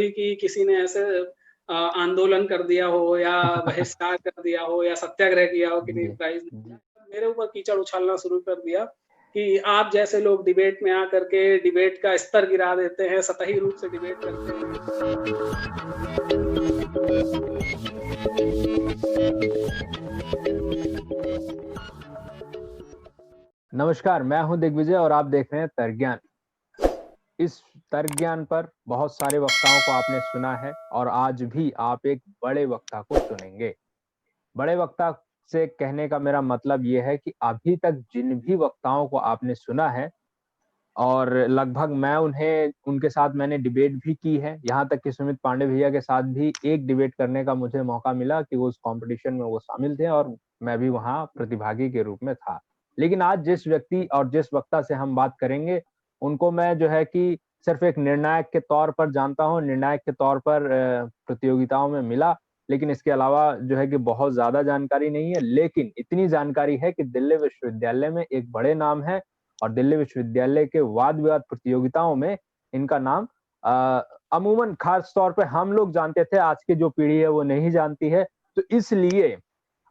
कभी कि किसी ने ऐसे आंदोलन कर दिया हो या बहिष्कार कर दिया हो या सत्याग्रह किया हो कि नहीं जी, प्राइज़ जी। मेरे ऊपर कीचड़ उछालना शुरू कर दिया कि आप जैसे लोग डिबेट में आकर के डिबेट का स्तर गिरा देते हैं, सतही रूप से डिबेट करते हैं। नमस्कार, मैं हूँ दिग्विजय और आप देख रहे हैं तर्क ज्ञान। इस तर्क ज्ञान पर बहुत सारे वक्ताओं को आपने सुना है और आज भी आप एक बड़े वक्ता को सुनेंगे। बड़े वक्ता से कहने का मेरा मतलब ये है कि अभी तक जिन भी वक्ताओं को आपने सुना है और लगभग मैं उन्हें उनके साथ मैंने डिबेट भी की है। यहाँ तक कि सुमित पांडे भैया के साथ भी एक डिबेट करने का मुझे मौका मिला कि वो उस कॉम्पिटिशन में वो शामिल थे और मैं भी वहाँ प्रतिभागी के रूप में था। लेकिन आज जिस व्यक्ति और जिस वक्ता से हम बात करेंगे, उनको मैं जो है कि सिर्फ़ एक निर्णायक के तौर पर जानता हूँ, निर्णायक के तौर पर प्रतियोगिताओं में मिला, लेकिन इसके अलावा जो है कि बहुत ज़्यादा जानकारी नहीं है। लेकिन इतनी जानकारी है कि दिल्ली विश्वविद्यालय में एक बड़े नाम है और दिल्ली विश्वविद्यालय के वाद-विवाद प्रतियोगिताओं में इनका नाम अमूमन ख़ास तौर पे हम लोग जानते थे, आज की जो पीढ़ी है वो नहीं जानती है। तो इसलिए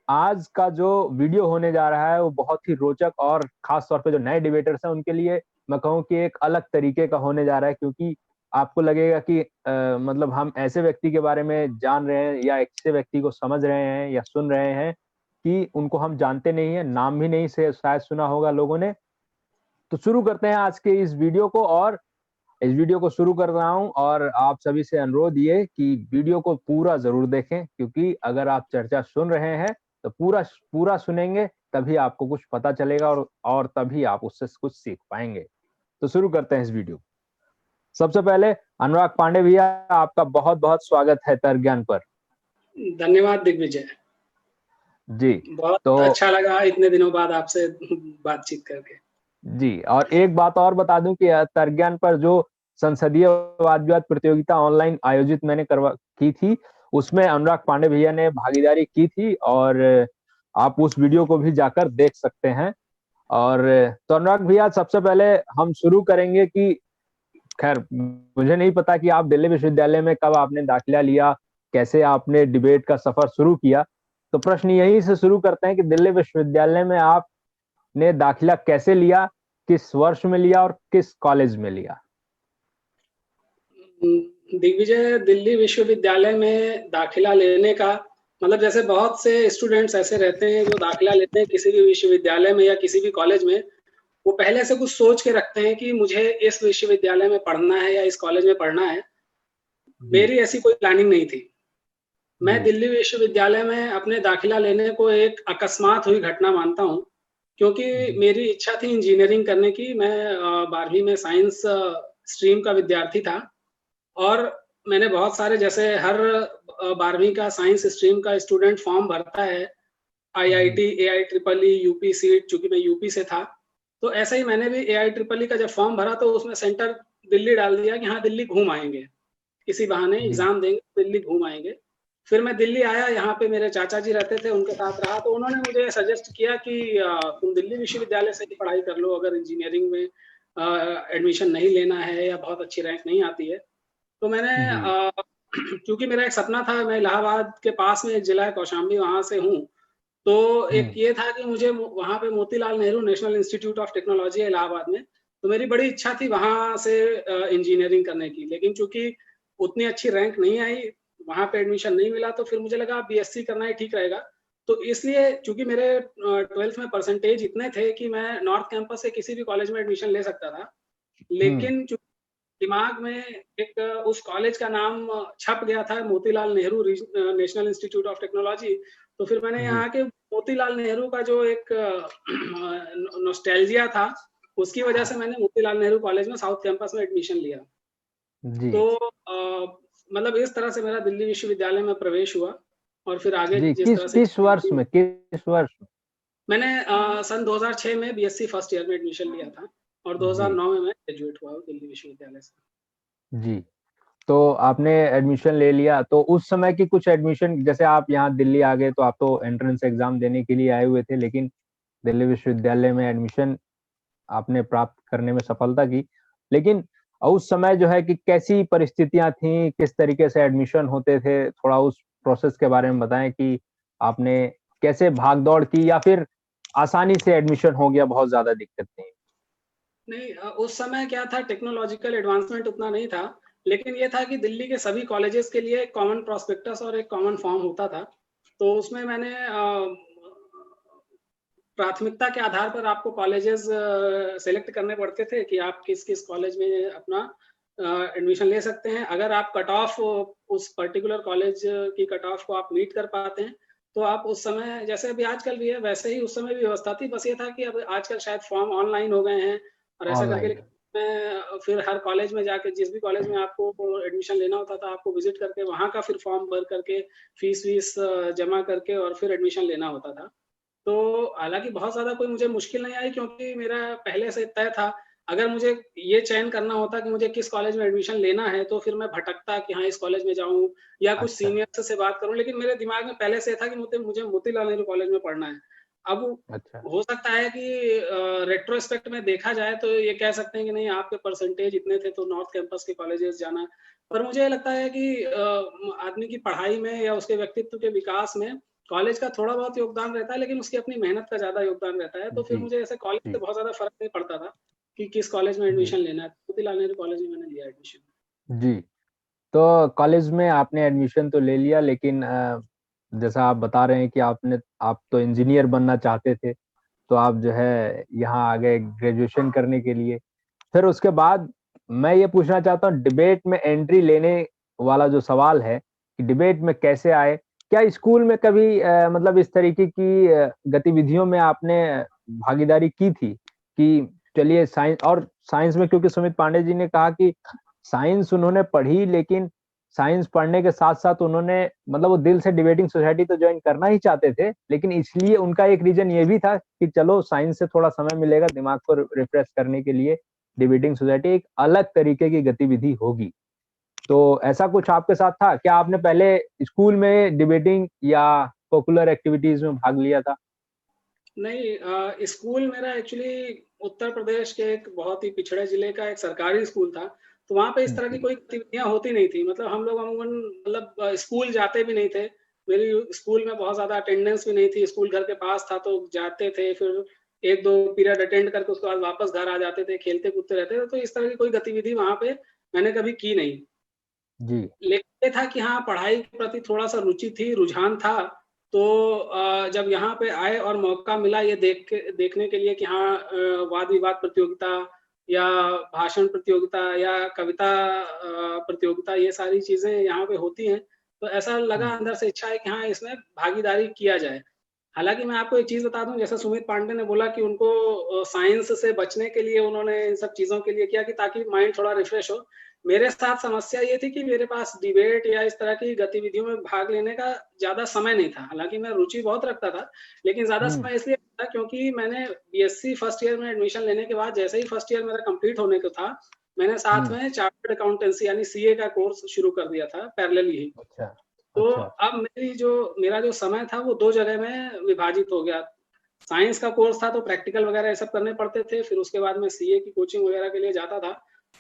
आज का जो वीडियो होने जा रहा है वो बहुत ही रोचक और ख़ास तौर पे जो नए डिबेटर्स हैं उनके लिए मैं कहूँ कि एक अलग तरीके का होने जा रहा है क्योंकि आपको लगेगा कि मतलब हम ऐसे व्यक्ति के बारे में जान रहे हैं या ऐसे व्यक्ति को समझ रहे हैं या सुन रहे हैं कि उनको हम जानते नहीं हैं, नाम भी नहीं से शायद सुना होगा लोगों ने। तो शुरू करते हैं आज के इस वीडियो को और इस वीडियो को शुरू कर रहा हूँ और आप सभी से अनुरोध ये कि वीडियो को पूरा ज़रूर देखें क्योंकि अगर आप चर्चा सुन रहे हैं, तो पूरा पूरा सुनेंगे तभी आपको कुछ पता चलेगा और तभी आप उससे कुछ सीख पाएँगे। तो शुरू करते हैं इस वीडियो को। सबसे पहले अनुराग पांडे भैया आपका बहुत-बहुत स्वागत है तर्क ज्ञान पर। धन्यवाद दिग्विजय। जी, बहुत तो अच्छा लगा इतने दिनों बाद आपसे बातचीत करके। जी, और एक बात और बता दूँ कि तर्क ज्ञान पर जो संसदीय वाद-विवाद प्रतियोगिता ऑनलाइन आयोजित मैंने की थी, उसमें अनुराग पांडे भैया ने भागीदारी की थी और आप उस वीडियो को भी जाकर देख सकते हैं। और तो अनुराग भैया सबसे पहले हम शुरू करेंगे कि खैर मुझे नहीं पता कि आप दिल्ली विश्वविद्यालय में कब आपने दाखिला लिया, कैसे आपने डिबेट का सफ़र शुरू किया? तो प्रश्न यहीं से शुरू करते हैं कि दिल्ली विश्वविद्यालय में आपने दाखिला कैसे लिया? किस वर्ष में लिया और किस कॉलेज में लिया? दिग्विजय दिल्ली विश्वविद्यालय में दाखिला लेने का मतलब जैसे बहुत से स्टूडेंट्स ऐसे रहते हैं जो दाखिला लेते हैं किसी भी विश्वविद्यालय में या किसी भी कॉलेज में, वो पहले से कुछ सोच के रखते हैं कि मुझे इस विश्वविद्यालय में पढ़ना है या इस कॉलेज में पढ़ना है। जी, मेरी ऐसी कोई प्लानिंग नहीं थी। मैं जी, दिल्ली विश्वविद्यालय में अपने दाखिला लेने को एक अकस्मात हुई घटना मानता हूँ, क्योंकि जी, मेरी इच्छा थी इंजीनियरिंग करने की। मैं 12वीं में साइंस स्ट्रीम का विद्यार्थी था और मैंने बहुत सारे जैसे हर 12वीं का साइंस स्ट्रीम का स्टूडेंट फॉर्म भरता है, जी, आईआईटी, एआईट्रिपल ई, यूपी सीट चूँकि मैं यूपी से था, तो ऐसे ही मैंने भी एआईट्रिपल ई का जब फॉर्म भरा तो उसमें सेंटर दिल्ली डाल दिया कि हाँ, दिल्ली घूम आएँगे। किसी बहाने जी, एग्ज़ाम देंगे, दिल्ली घूम आएँगे। फिर मैं दिल्ली आया, यहाँ पे मेरे चाचा जी रहते थे, उनके साथ रहा, तो उन्होंने मुझे सजेस्ट किया कि तुम दिल्ली विश्वविद्यालय से ही पढ़ाई कर लो अगर इंजीनियरिंग में एडमिशन नहीं लेना है या बहुत अच्छी रैंक नहीं आती है। तो मैंने जी, चूँकि मेरा एक सपना था, मैं इलाहाबाद के पास में एक ज़िला है कौशाम्बी, वहाँ से हूँ। तो एक हुँ, ये था कि मुझे वहाँ पे Motilal Nehru national institute of technology है इलाहाबाद में, तो मेरी बड़ी इच्छा थी वहाँ से इंजीनियरिंग करने की। लेकिन चूँकि उतनी अच्छी रैंक नहीं आई, वहाँ पे एडमिशन नहीं मिला, तो फिर मुझे लगा बीएससी करना ही ठीक रहेगा। तो इसलिए चूँकि मेरे 12th में परसेंटेज इतने थे कि मैं नॉर्थ कैंपस से किसी भी कॉलेज में एडमिशन ले सकता था। हुँ, लेकिन दिमाग में एक उस कॉलेज का नाम छप गया था Motilal Nehru national institute of technology, तो फिर मैंने जी, यहाँ के मोतीलाल नेहरू का जो एक नॉस्टैल्जिया था, उसकी वजह से मैंने मोतीलाल नेहरू कॉलेज में साउथ कैंपस में एडमिशन लिया। जी, तो मतलब इस तरह से मेरा दिल्ली विश्वविद्यालय में प्रवेश हुआ और फिर आगे जी, जिस किस तरह से किस वर्ष में किस वर्ष में? मैंने सन 2006 में बीएससी फर्स्ट ईयर में एडमिशन लिया था और जी, 2009 में मैं ग्रेजुएट हुआ हूँ दिल्ली विश्वविद्यालय से। जी। तो आपने एडमिशन ले लिया, तो उस समय की कुछ एडमिशन जैसे आप यहाँ दिल्ली आ गए तो आप तो एंट्रेंस एग्ज़ाम देने के लिए आए हुए थे, लेकिन दिल्ली विश्वविद्यालय में एडमिशन आपने प्राप्त करने में सफलता की। लेकिन और उस समय जो है कि कैसी परिस्थितियां थी, किस तरीके से एडमिशन होते थे, थोड़ा उस प्रोसेस के बारे में बताएं कि आपने कैसे भाग दौड़ की या फिर आसानी से एडमिशन हो गया, बहुत ज्यादा दिक्कत नहीं? नहीं, उस समय क्या था, टेक्नोलॉजिकल एडवांसमेंट उतना नहीं था, लेकिन ये था कि दिल्ली के सभी कॉलेजेस के लिए एक कॉमन प्रोस्पेक्टस और एक कॉमन फॉर्म होता था। तो उसमें मैंने प्राथमिकता के आधार पर आपको कॉलेजेस सेलेक्ट करने पड़ते थे कि आप किस किस कॉलेज में अपना एडमिशन ले सकते हैं। अगर आप कट ऑफ उस पर्टिकुलर कॉलेज की कट ऑफ को आप मीट कर पाते हैं, तो आप उस समय, जैसे अभी आजकल भी है वैसे ही उस समय भी व्यवस्था थी, बस ये था कि अब आजकल शायद फॉर्म ऑनलाइन हो गए हैं और ऐसा करके ऑनलाइन? मैं फिर हर कॉलेज में जाके, जिस भी कॉलेज में आपको एडमिशन लेना होता था, आपको विजिट करके वहाँ का फिर फॉर्म भर करके फीस वीस जमा करके और फिर एडमिशन लेना होता था। तो हालाँकि बहुत ज़्यादा कोई मुझे मुश्किल नहीं आई, क्योंकि मेरा पहले से तय था। अगर मुझे ये चयन करना होता कि मुझे किस कॉलेज में एडमिशन लेना है, तो फिर मैं भटकता कि हाँ, इस कॉलेज में जाऊँ या कुछ अच्छा, सीनियर से बात करूँ। लेकिन मेरे दिमाग में पहले से था कि मुझे मुझे मोतीलाल नेहरू कॉलेज में पढ़ना है। अब अच्छा। हो सकता है कि रेट्रोस्पेक्ट में देखा जाए तो ये कह सकते हैं कि नहीं, आपके परसेंटेज इतने थे तो नॉर्थ कैंपस के कॉलेजेस जाना। पर मुझे लगता है कि आदमी की पढ़ाई में या उसके व्यक्तित्व के विकास में कॉलेज का थोड़ा बहुत योगदान रहता है, लेकिन उसकी अपनी मेहनत का ज़्यादा योगदान रहता है। तो फिर जी, मुझे ऐसे कॉलेज से जी, बहुत ज़्यादा फ़र्क नहीं पड़ता था कि किस कॉलेज में जी, एडमिशन लेना है। मोतीलाल नेहरू कॉलेज में मैंने लिया एडमिशन। जी। तो कॉलेज में आपने एडमिशन तो ले लिया, लेकिन जैसा आप बता रहे हैं कि आप तो इंजीनियर बनना चाहते थे, तो आप जो है यहाँ आ गए ग्रेजुएशन करने के लिए। फिर उसके बाद मैं ये पूछना चाहता हूँ, डिबेट में एंट्री लेने वाला जो सवाल है कि डिबेट में कैसे आए? क्या स्कूल में कभी मतलब इस तरीके की गतिविधियों में आपने भागीदारी की थी कि चलिए साइंस में, क्योंकि सुमित पांडे जी ने कहा कि साइंस उन्होंने पढ़ी, लेकिन साइंस पढ़ने के साथ-साथ उन्होंने मतलब वो दिल से डिबेटिंग सोसाइटी तो जॉइन करना ही चाहते थे, लेकिन इसलिए उनका एक रीज़न ये भी था कि चलो साइंस से थोड़ा समय मिलेगा दिमाग को रिफ्रेश करने के लिए, डिबेटिंग सोसाइटी एक अलग तरीके की गतिविधि होगी। तो ऐसा कुछ आपके साथ था? क्या आपने पहले स्कूल में डिबेटिंग या पॉपुलर एक्टिविटीज़ में भाग लिया था? नहीं, स्कूल मेरा एक्चुअली उत्तर प्रदेश के एक बहुत ही पिछड़े जिले का एक सरकारी स्कूल था, तो वहाँ पे इस तरह की जी, कोई गतिविधियाँ होती नहीं थी। मतलब हम लोग अमूमन मतलब स्कूल जाते भी नहीं थे। मेरी स्कूल में बहुत ज़्यादा अटेंडेंस भी नहीं थी, स्कूल घर के पास था तो जाते थे, फिर 1-2 पीरियड अटेंड करके उसके बाद वापस घर आ जाते थे, खेलते-कूदते रहते थे। तो इस तरह की कोई गतिविधि वहाँ पे मैंने कभी की नहीं। जी, लेकिन ये था कि हाँ, पढ़ाई के प्रति थोड़ा-सा रुचि थी, रुझान था। तो जब यहाँ पे आए और मौका मिला ये देखने के लिए कि हाँ, वाद-विवाद प्रतियोगिता या भाषण प्रतियोगिता या कविता प्रतियोगिता, ये सारी चीज़ें यहाँ पे होती हैं, तो ऐसा लगा जी, अंदर से, इच्छा है कि हाँ, इसमें भागीदारी किया जाए। हालाँकि मैं आपको एक चीज़ बता दूँ, जैसे सुमित पांडे ने बोला कि उनको साइंस से बचने के लिए उन्होंने इन सब चीज़ों के लिए किया कि ताकि माइंड थोड़ा रिफ्रेश हो। मेरे साथ समस्या ये थी कि मेरे पास डिबेट या इस तरह की गतिविधियों में भाग लेने का ज़्यादा समय नहीं था। हालाँकि मैं रुचि बहुत रखता था, लेकिन ज़्यादा हुँ, समय इसलिए था क्योंकि मैंने बीएससी फर्स्ट ईयर में एडमिशन लेने के बाद जैसे ही फर्स्ट ईयर मेरा कंप्लीट होने को था, मैंने साथ हुँ, में चार्टर्ड अकाउंटेंसी यानी सीए का कोर्स शुरू कर दिया था पैरेलली ही। अच्छा, तो अच्छा, अब मेरा जो समय था वो 2 जगह में विभाजित हो गया। साइंस का कोर्स था तो प्रैक्टिकल वगैरह ये सब करने पड़ते थे, फिर उसके बाद मैं सीए की कोचिंग वगैरह के लिए जाता था,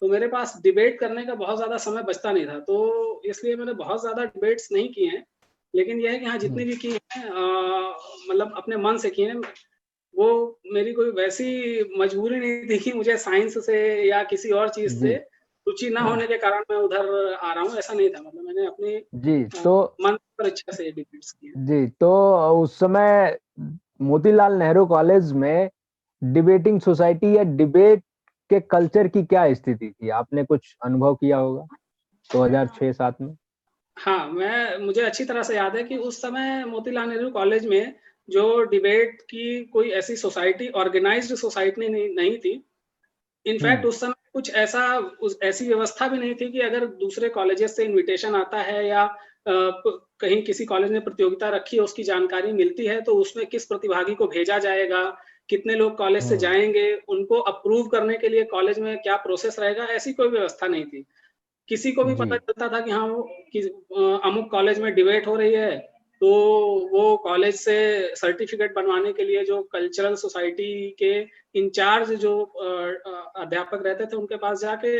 तो मेरे पास डिबेट करने का बहुत ज़्यादा समय बचता नहीं था, तो इसलिए मैंने बहुत ज़्यादा डिबेट्स नहीं किए हैं। लेकिन ये है कि हाँ, जितनी हुँ, भी की हैं मतलब अपने मन से की हैं। वो मेरी कोई वैसी मजबूरी नहीं थी कि मुझे साइंस से या किसी और चीज़ से जी। रुचि ना होने के कारण मैं उधर आ रहा हूँ, ऐसा नहीं था। मतलब मैंने अपनी जी, अ, तो मन पर इच्छा से डिबेट्स किए हैं। जी, तो उस समय मोतीलाल नेहरू कॉलेज में डिबेटिंग सोसाइटी या डिबेट के कल्चर की क्या स्थिति थी? आपने कुछ अनुभव किया होगा 2006-7 में? हाँ, मुझे अच्छी तरह से याद है कि उस समय मोतीलाल नेहरू कॉलेज में जो डिबेट की कोई ऐसी सोसाइटी, ऑर्गेनाइज़्ड सोसाइटी नहीं नहीं थी। इनफैक्ट हुँ, उस समय कुछ ऐसा उस ऐसी व्यवस्था भी नहीं थी कि अगर दूसरे कॉलेजेस से इन्विटेशन आता है या कहीं किसी कॉलेज ने प्रतियोगिता रखी है, उसकी जानकारी मिलती है, तो उसमें किस प्रतिभागी को भेजा जाएगा, कितने लोग कॉलेज से हुँ, जाएँगे, उनको अप्रूव करने के लिए कॉलेज में क्या प्रोसेस रहेगा, ऐसी कोई व्यवस्था नहीं थी। किसी को भी जी, पता चलता था कि हाँ, वो अमुक कॉलेज में डिबेट हो रही है, तो वो कॉलेज से सर्टिफ़िकेट बनवाने के लिए जो कल्चरल सोसाइटी के इंचार्ज जो अध्यापक रहते थे, उनके पास जाके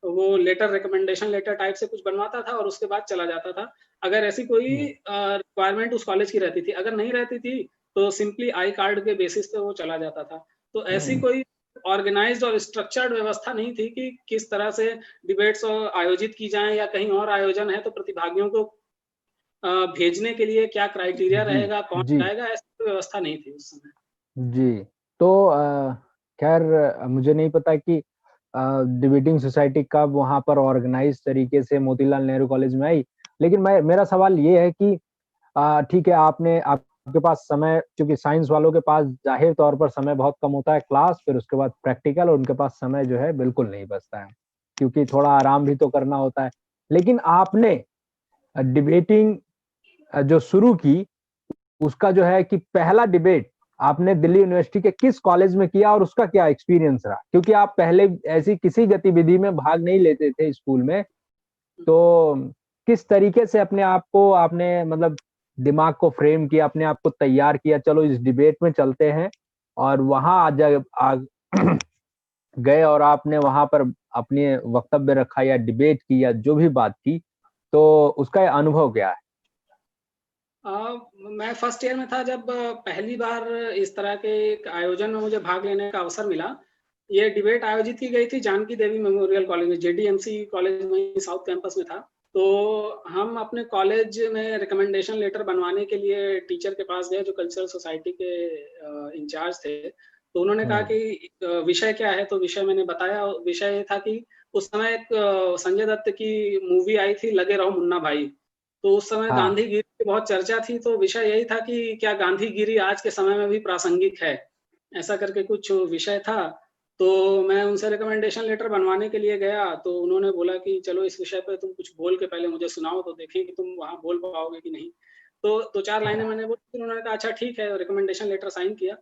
वो लेटर, रिकमेंडेशन लेटर टाइप से कुछ बनवाता था और उसके बाद चला जाता था। अगर ऐसी कोई रिक्वायरमेंट उस कॉलेज की रहती थी, अगर नहीं रहती थी तो सिंपली आई कार्ड के बेसिस पे वो चला जाता था। तो ऐसी कोई ऑर्गेनाइज्ड और स्ट्रक्चर्ड व्यवस्था नहीं थी कि किस तरह से डिबेट्स आयोजित की जाएँ या कहीं और आयोजन है तो प्रतिभागियों को भेजने के लिए क्या क्राइटेरिया जी, रहेगा, कौन जी, जाएगा, ऐसी कोई व्यवस्था नहीं थी उस समय। जी। तो ख़ैर मुझे नहीं पता कि डिबेटिंग सोसाइटी कब वहाँ पर ऑर्गेनाइज़ तरीके से मोतीलाल नेहरू कॉलेज में आई। लेकिन मेरा सवाल ये है कि ठीक है आपके पास समय चूँकि साइंस वालों के पास ज़ाहिर तौर पर समय बहुत कम होता है क्लास फिर उसके बाद प्रैक्टिकल और उनके पास समय जो है बिल्कुल नहीं बचता है, क्योंकि थोड़ा आराम भी तो करना होता है। लेकिन आपने डिबेटिंग जो शुरू की उसका जो है कि पहला डिबेट आपने दिल्ली यूनिवर्सिटी के किस कॉलेज में किया और उसका क्या एक्सपीरियंस रहा? क्योंकि आप पहले ऐसी किसी गतिविधि में भाग नहीं लेते थे स्कूल में, तो किस तरीके से अपने आप को आपने मतलब दिमाग को फ्रेम किया, अपने आप को तैयार किया, चलो इस डिबेट में चलते हैं और वहाँ गए और आपने वहाँ पर अपने वक्तव्य रखा या डिबेट की या जो भी बात की, तो उसका अनुभव क्या है? अ, मैं फर्स्ट ईयर में था जब पहली बार इस तरह के एक आयोजन में मुझे भाग लेने का अवसर मिला। ये डिबेट आयोजित की गई थी जानकी देवी मेमोरियल कॉलेज में, जेडीएमसी कॉलेज में साउथ कैंपस में था। तो हम अपने कॉलेज में रिकमेंडेशन लेटर बनवाने के लिए टीचर के पास गए जो कल्चरल सोसाइटी के इंचार्ज थे। तो उन्होंने कहा हुँ, कि विषय क्या है? तो विषय मैंने बताया, विषय ये था कि उस समय एक संजय दत्त की मूवी आई थी लगे रहो मुन्ना भाई। तो उस समय हाँ, गांधीगिरी की बहुत चर्चा थी, तो विषय यही था कि क्या गांधीगिरी आज के समय में भी प्रासंगिक है? ऐसा करके कुछ विषय था। तो मैं उनसे रिकमेंडेशन लेटर बनवाने के लिए गया, तो उन्होंने बोला कि चलो इस विषय पे तुम कुछ बोल के पहले मुझे सुनाओ तो देखें कि तुम वहाँ बोल पाओगे कि नहीं। तो 2-4 लाइनें मैंने बोली, फिर उन्होंने कहा अच्छा ठीक है, रिकमेंडेशन लेटर साइन किया।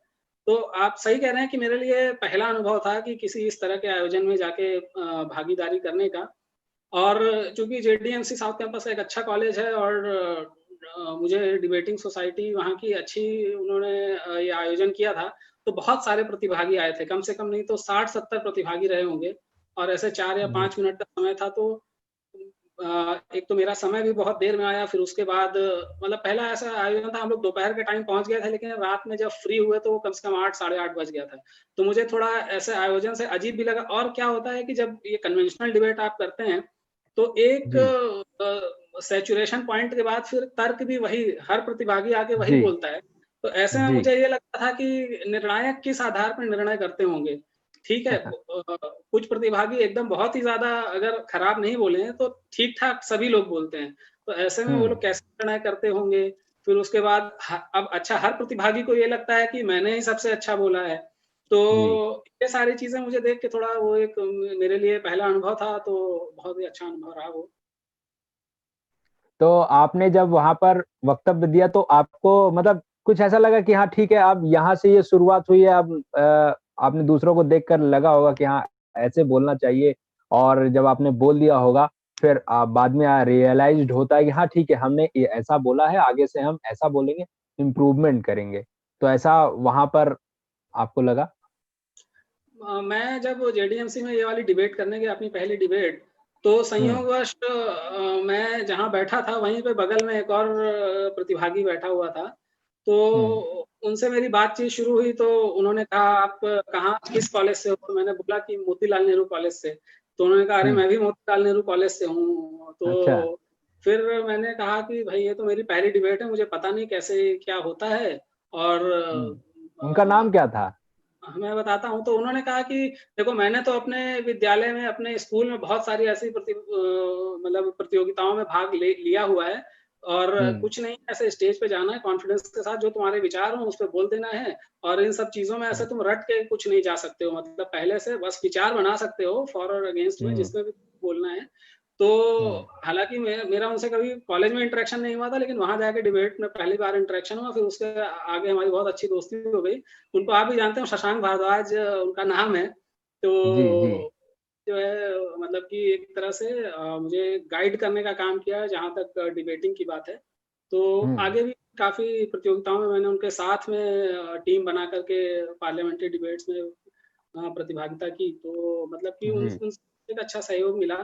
तो आप सही कह रहे हैं कि मेरे लिए पहला अनुभव था कि किसी इस तरह के आयोजन में जाके भागीदारी करने का। और चूँकि जेडीएमसी साउथ कैंपस एक अच्छा कॉलेज है और मुझे डिबेटिंग सोसाइटी वहाँ की अच्छी उन्होंने ये आयोजन किया था, तो बहुत सारे प्रतिभागी आए थे, कम से कम नहीं तो 60-70 प्रतिभागी रहे होंगे और ऐसे 4 या जी, 5 मिनट का समय था तो एक तो मेरा समय भी बहुत देर में आया, फिर उसके बाद मतलब पहला ऐसा आयोजन था हम लोग दोपहर के टाइम पहुँच गए थे, लेकिन रात में जब फ्री हुए तो कम से कम 8 साढ़े 8 बज गया था। तो मुझे थोड़ा ऐसे आयोजन से अजीब भी लगा और क्या होता है कि जब ये कन्वेंशनल डिबेट आप करते हैं, तो एक जी, सैचुरेशन पॉइंट के बाद फिर तर्क भी वही हर प्रतिभागी आके वही जी, बोलता है। तो ऐसे में जी। मुझे ये लगता था कि निर्णायक किस आधार पर निर्णय करते होंगे। ठीक है, कुछ प्रतिभागी एकदम बहुत ही ज़्यादा अगर खराब नहीं बोले हैं, तो ठीक-ठाक सभी लोग बोलते हैं। तो ऐसे में वो हुँ, लोग कैसे निर्णय करते होंगे? फिर उसके बाद अब अच्छा हर प्रतिभागी को ये लगता है कि मैंने ही सबसे अच्छा बोला है। तो जी। ये सारी चीज़ें मुझे देख के थोड़ा वो एक मेरे लिए पहला अनुभव था, तो बहुत ही अच्छा अनुभव रहा वो। तो आपने जब वहाँ पर वक्तव्य दिया तो आपको मतलब कुछ ऐसा लगा कि हाँ ठीक है, अब यहाँ से ये शुरुआत हुई है अब आपने दूसरों को देखकर लगा होगा कि हाँ, ऐसे बोलना चाहिए और जब आपने बोल दिया होगा, फिर बाद में रियलाइज़्ड होता है कि हाँ ठीक है, हमने ये ऐसा बोला है, आगे से हम ऐसा बोलेंगे, इम्प्रूवमेंट करेंगे। तो ऐसा वहाँ पर आपको लगा? मैं जब जेडीएमसी में ये वाली डिबेट करने गया अपनी पहली डिबेट, तो हुँ, संयोगवश मैं जहाँ बैठा था वहीं पे बगल में एक और प्रतिभागी बैठा हुआ था। तो हुँ, उनसे मेरी बातचीत शुरू हुई तो उन्होंने कहा आप कहाँ किस कॉलेज से हो? तो मैंने बोला कि मोतीलाल नेहरू कॉलेज से। तो उन्होंने कहा अरे हुँ, मैं भी मोतीलाल नेहरू कॉलेज से हूँ। अच्छा, तो फिर मैंने कहा कि भई ये तो मेरी पहली डिबेट है, मुझे पता नहीं कैसे क्या होता है और हुँ। उनका नाम अ क्या था? मैं बताता हूँ, तो उन्होंने कहा कि देखो मैंने तो अपने विद्यालय में, अपने स्कूल में बहुत सारी ऐसी मतलब प्रतियोगिताओं में भाग लिया हुआ है और हुँ, कुछ नहीं ऐसे स्टेज पे जाना है कॉन्फिडेंस के साथ जो तुम्हारे विचार हों उस पे बोल देना है और इन सब चीज़ों में ऐसे हुँ, तुम रट के कुछ नहीं जा सकते हो मतलब पहले से बस विचार बना सकते हो फॉर और अगेंस्ट में हुँ, जिसमें भी बोलना है। तो हुँ, हालाँकि मेरा उनसे कभी कॉलेज में इंटरेक्शन नहीं हुआ था लेकिन वहाँ जाके डिबेट में पहली बार इंटरेक्शन हुआ, फिर उसके आगे हमारी बहुत अच्छी दोस्ती हो गई। उनको आप भी जानते हो शशांक भारद्वाज उनका नाम है। जी, जी। तो जो है मतलब कि एक तरह से मुझे गाइड करने का काम किया है जहाँ तक डिबेटिंग की बात है। तो हुँ, आगे भी काफ़ी प्रतियोगिताओं में मैंने उनके साथ में टीम बना कर के पार्लियामेंट्री डिबेट्स में प्रतिभागिता की। तो मतलब कि जी। एक अच्छा सहयोग मिला।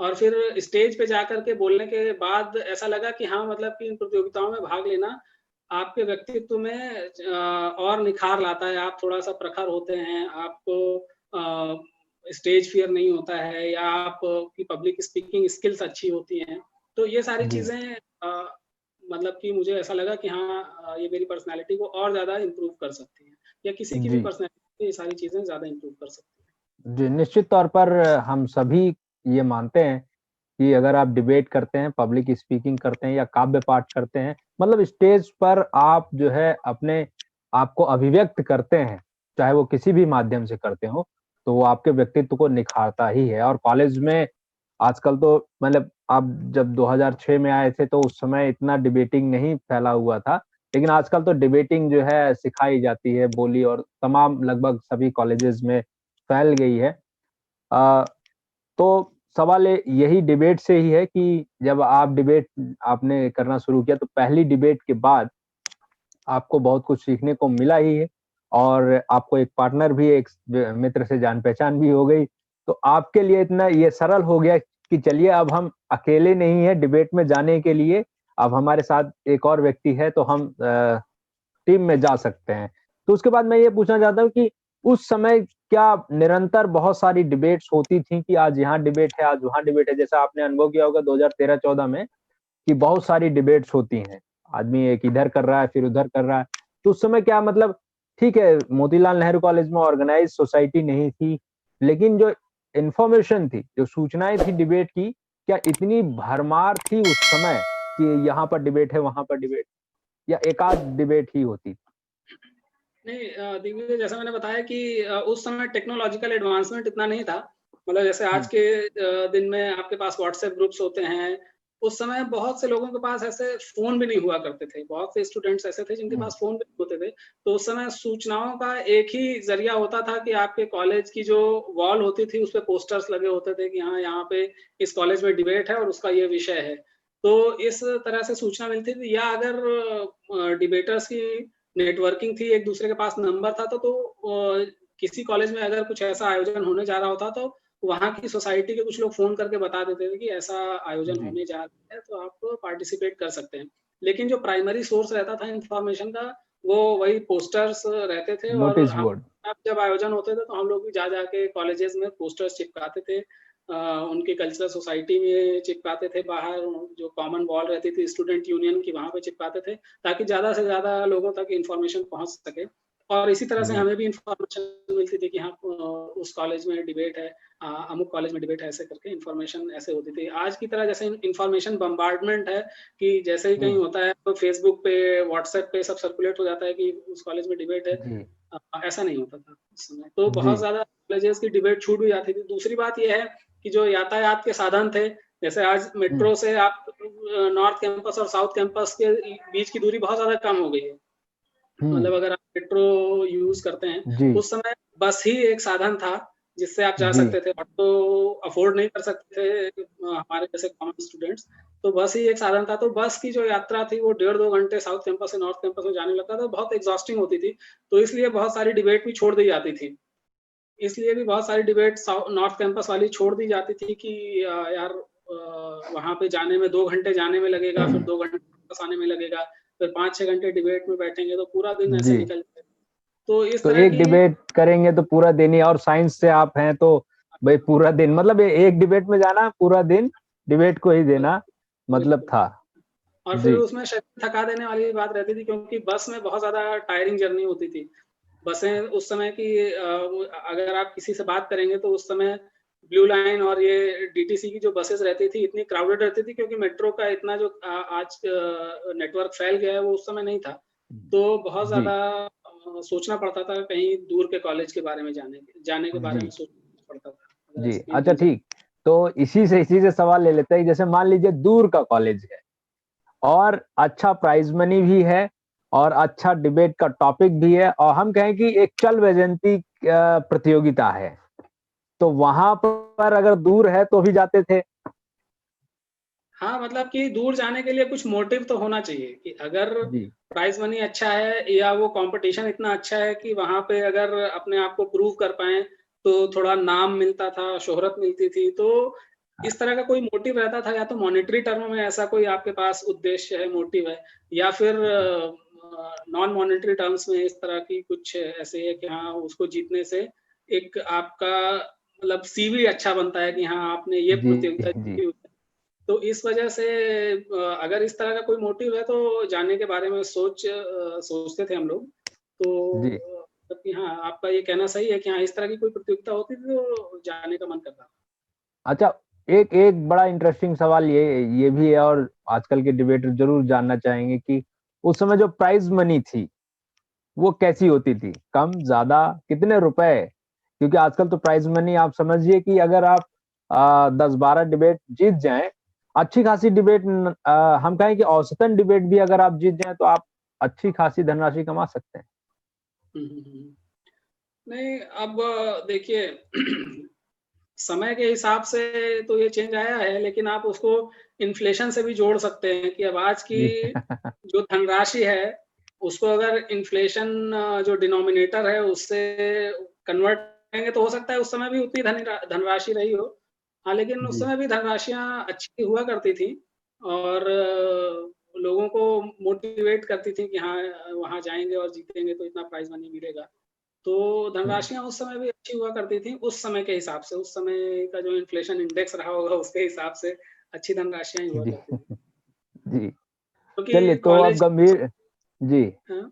और फिर स्टेज पे जाकर के बोलने के बाद ऐसा लगा कि हाँ, मतलब कि इन प्रतियोगिताओं में भाग लेना आपके व्यक्तित्व में और निखार लाता है। आप थोड़ा-सा प्रखर होते हैं, आपको स्टेज फ़ियर नहीं होता है, या आप की पब्लिक स्पीकिंग स्किल्स अच्छी होती हैं। तो ये सारी जी, चीज़ें मतलब कि मुझे ऐसा लगा कि हाँ, ये मेरी पर्सनैलिटी को और ज़्यादा इम्प्रूव कर सकती हैं, या किसी की भी जी, पर्सनैलिटी को ये सारी चीज़ें ज़्यादा इम्प्रूव कर सकती हैं। जी, निश्चित तौर पर हम सभी ये मानते हैं कि अगर आप डिबेट करते हैं, पब्लिक स्पीकिंग करते हैं या काव्य पाठ करते हैं, मतलब स्टेज पर आप जो है अपने आप को अभिव्यक्त करते हैं, चाहे वो किसी भी माध्यम से करते हों, तो वो आपके व्यक्तित्व को निखारता ही है। और कॉलेज में आजकल तो मतलब आप जब 2006 में आए थे तो उस समय इतना डिबेटिंग नहीं फैला हुआ था, लेकिन आजकल तो डिबेटिंग जो है सिखाई जाती है, बोली और तमाम लगभग सभी कॉलेजेस में फैल गई है। अ, तो सवाल यही डिबेट से ही है कि जब आप डिबेट आपने करना शुरू किया तो पहली डिबेट के बाद आपको बहुत कुछ सीखने को मिला ही है और आपको एक पार्टनर भी एक मित्र से जान-पहचान भी हो गई। तो आपके लिए इतना ये सरल हो गया कि चलिए अब हम अकेले नहीं हैं डिबेट में जाने के लिए, अब हमारे साथ एक और व्यक्ति है तो हम टीम में जा सकते हैं। तो उसके बाद मैं ये पूछना चाहता हूँ कि उस समय क्या निरंतर बहुत सारी डिबेट्स होती थी कि आज यहाँ डिबेट है, आज वहाँ डिबेट है? जैसा आपने अनुभव किया होगा 2013-14 में कि बहुत सारी डिबेट्स होती हैं। आदमी एक इधर कर रहा है, फिर उधर कर रहा है। तो उस समय क्या मतलब ठीक है, मोतीलाल नेहरू कॉलेज में ऑर्गेनाइज़ सोसाइटी नहीं थी, लेकिन जो इन्फॉर्मेशन थी, जो सूचनाएँ थी डिबेट की, क्या इतनी भरमार थी उस समय कि यहाँ पर डिबेट है, वहाँ पर डिबेट या एकाध डिबेट ही होती थी? नहीं, दिग्विजय, जैसा मैंने बताया कि उस समय टेक्नोलॉजिकल एडवांसमेंट इतना नहीं था। मतलब जैसे आज हुँ, के दिन में आपके पास व्हाट्सएप ग्रुप्स होते हैं, उस समय बहुत से लोगों के पास ऐसे फ़ोन भी नहीं हुआ करते थे। बहुत से स्टूडेंट्स ऐसे थे जिनके हुँ, पास फ़ोन भी नहीं होते थे। तो उस समय सूचनाओं का एक ही ज़रिया होता था कि आपके कॉलेज की जो वॉल होती थी, उसपे पोस्टर्स लगे होते थे कि हाँ, यहाँ पे इस कॉलेज में डिबेट है और उसका ये विषय है। तो इस तरह से सूचना मिलती थी, या अगर डिबेटर्स की नेटवर्किंग थी, एक दूसरे के पास नंबर था, तो किसी कॉलेज में अगर कुछ ऐसा आयोजन होने जा रहा होता तो वहाँ की सोसाइटी के कुछ लोग फ़ोन करके बता देते थे कि ऐसा आयोजन जी, होने जा रहा है, तो आप पार्टिसिपेट कर सकते हैं। लेकिन जो प्राइमरी सोर्स रहता था इन्फॉर्मेशन का, वो वही पोस्टर्स रहते थे। और नोटिस हम बोर्ड। अब जब आयोजन होते थे तो हम लोग भी जा के कॉलेजेस में पोस्टर्स चिपकाते थे। उनकी कल्चरल सोसाइटी में चिपकाते थे, बाहर जो कॉमन वॉल रहती थी स्टूडेंट यूनियन की, वहाँ पे चिपकाते थे, ताकि ज़्यादा से ज़्यादा लोगों तक इन्फॉर्मेशन पहुँच सके। और इसी तरह से जी, हमें भी इन्फॉर्मेशन मिलती थी कि हाँ, उस कॉलेज में डिबेट है, अमुक कॉलेज में डिबेट है, ऐसे करके इन्फॉर्मेशन ऐसे होती थी। आज की तरह जैसे इन्फॉर्मेशन बम्बार्डमेंट है कि जैसे ही कहीं हुँ, होता है तो फेसबुक पे, व्हाट्सएप पे सब सर्कुलेट हो जाता है कि उस कॉलेज में डिबेट है। जी, ऐसा नहीं होता था उस समय। तो जी, बहुत ज़्यादा कॉलेजेस की डिबेट छूट भी जाती थी। दूसरी बात ये है कि जो यातायात के साधन थे, जैसे आज हुँ, मेट्रो से आप नॉर्थ कैंपस और साउथ कैंपस के बीच की दूरी बहुत ज़्यादा कम हो गई है। हुँ, मतलब अगर आप मेट्रो यूज़ करते हैं, जी, उस समय बस ही एक साधन था, जिससे आप जा जी, सकते थे। ऑटो अफ़ोर्ड नहीं कर सकते थे हमारे जैसे कॉमन स्टूडेंट्स, तो बस ही एक साधन था। तो बस की जो यात्रा थी वो डेढ़ 2 घंटे साउथ कैंपस से नॉर्थ कैंपस में जाने लगता था, बहुत एग्ज़ॉस्टिंग होती थी। तो इसलिए बहुत सारी डिबेट भी छोड़ दी जाती थी। इसलिए भी बहुत सारी डिबेट नॉर्थ कैंपस वाली छोड़ दी जाती थी कि यार, वहाँ पे जाने में 2 घंटे जाने में लगेगा, फिर 2 घंटे वापस आने में लगेगा, फिर 5-6 घंटे डिबेट में बैठेंगे तो पूरा दिन ऐसे जी। निकल जाएगा। तो इस तो तरह एक की डिबेट करेंगे तो पूरा दिन ही और साइंस से आप हैं तो भई पूरा दिन मतलब एक डिबेट में जाना पूरा दिन डिबेट को ही देना मतलब बिल्कुल। था। और फिर जी, उसमें शरीर थका देने वाली भी बात रहती थी, क्योंकि बस में बहुत ज़्यादा टायरिंग जर्नी होती थी। बसें उस समय की, अगर आप किसी से बात करेंगे तो उस समय ब्लू लाइन और ये डीटीसी की जो बसेस रहती थी, इतनी क्राउडेड रहती थी, क्योंकि मेट्रो का इतना जो आज नेटवर्क फैल गया है, वो उस समय नहीं था। तो बहुत जी, ज़्यादा सोचना पड़ता था कहीं दूर के कॉलेज के बारे में जाने के बारे जी, में सोचना पड़ता था, अगर जी। ऐसी कहीं अच्छा दूर जा। ठीक, तो इसी से सवाल ले लेते हैं जैसे मान लीजिए दूर का कॉलेज है और अच्छा प्राइज़ मनी भी है और अच्छा डिबेट का टॉपिक भी है और हम कहें कि एक चल वैजयंती प्रतियोगिता है। तो वहाँ पर अगर दूर है तो भी जाते थे? हाँ, मतलब कि दूर जाने के लिए कुछ मोटिव तो होना चाहिए कि अगर जी, प्राइज़ मनी अच्छा है, या वो कॉम्पिटिशन इतना अच्छा है कि वहाँ पे अगर अपने आप को प्रूव कर पाएँ, तो थोड़ा नाम मिलता था, शोहरत मिलती थी। तो हाँ, इस तरह का कोई मोटिव रहता था, या तो मॉनेटरी टर्म में ऐसा कोई आपके पास उद्देश्य है, मोटिव है, या फिर नॉन मॉनेटरी टर्म्स में इस तरह की कुछ ऐसे है कि हाँ, उसको जीतने से एक आपका मतलब सीवी अच्छा बनता है कि हाँ, आपने ये जी, प्रतियोगिता जी, जीती हुई है। तो इस वजह से अगर इस तरह का कोई मोटिव है तो जाने के बारे में सोचते थे हम लोग। तो जी। मतलब कि हाँ, आपका ये कहना सही है कि हाँ, इस तरह की कोई प्रतियोगिता होती थी तो जाने का मन करता था। अच्छा, एक एक बड़ा इंटरेस्टिंग सवाल ये भी है और आजकल के डिबेटर ज़रूर जानना चाहेंगे कि उस समय जो प्राइज़ मनी थी, वो कैसी होती थी? कम, ज़्यादा, कितने रुपए? क्योंकि आजकल तो प्राइज़ मनी आप समझिए कि अगर आप 10-12 डिबेट जीत जाएँ, अच्छी खासी डिबेट हम कहें कि औसतन डिबेट भी अगर आप जीत जाएँ, तो आप अच्छी खासी धनराशि कमा सकते हैं। हुँ, हुँ, हुँ। नहीं, अब देखिए समय के हिसाब से तो ये चेंज आया है, लेकिन आप उसको इन्फ्लेशन से भी जोड़ सकते हैं कि अब आज की जी। जो धनराशि है, उसको अगर इन्फ्लेशन जो डिनोमिनेटर है, उससे कन्वर्ट करेंगे तो हो सकता है उस समय भी उतनी धनराशि रही हो। हाँ, लेकिन उस जी। समय भी धनराशियाँ अच्छी हुआ करती थी और लोगों को मोटिवेट करती थी कि हाँ, वहाँ जाएँगे और जीतेंगे तो इतना प्राइज़ मनी मिलेगा। तो हुँ। धनराशियाँ उस समय भी अच्छी हुआ करती थी, उस समय के हिसाब से, उस समय का जो इन्फ्लेशन इंडेक्स रहा होगा उसके हिसाब से अच्छी धनराशियाँ ही हुआ जी। करती थी। जी। चलिए क्योंकि तो अब गंभीर जी। हाँ,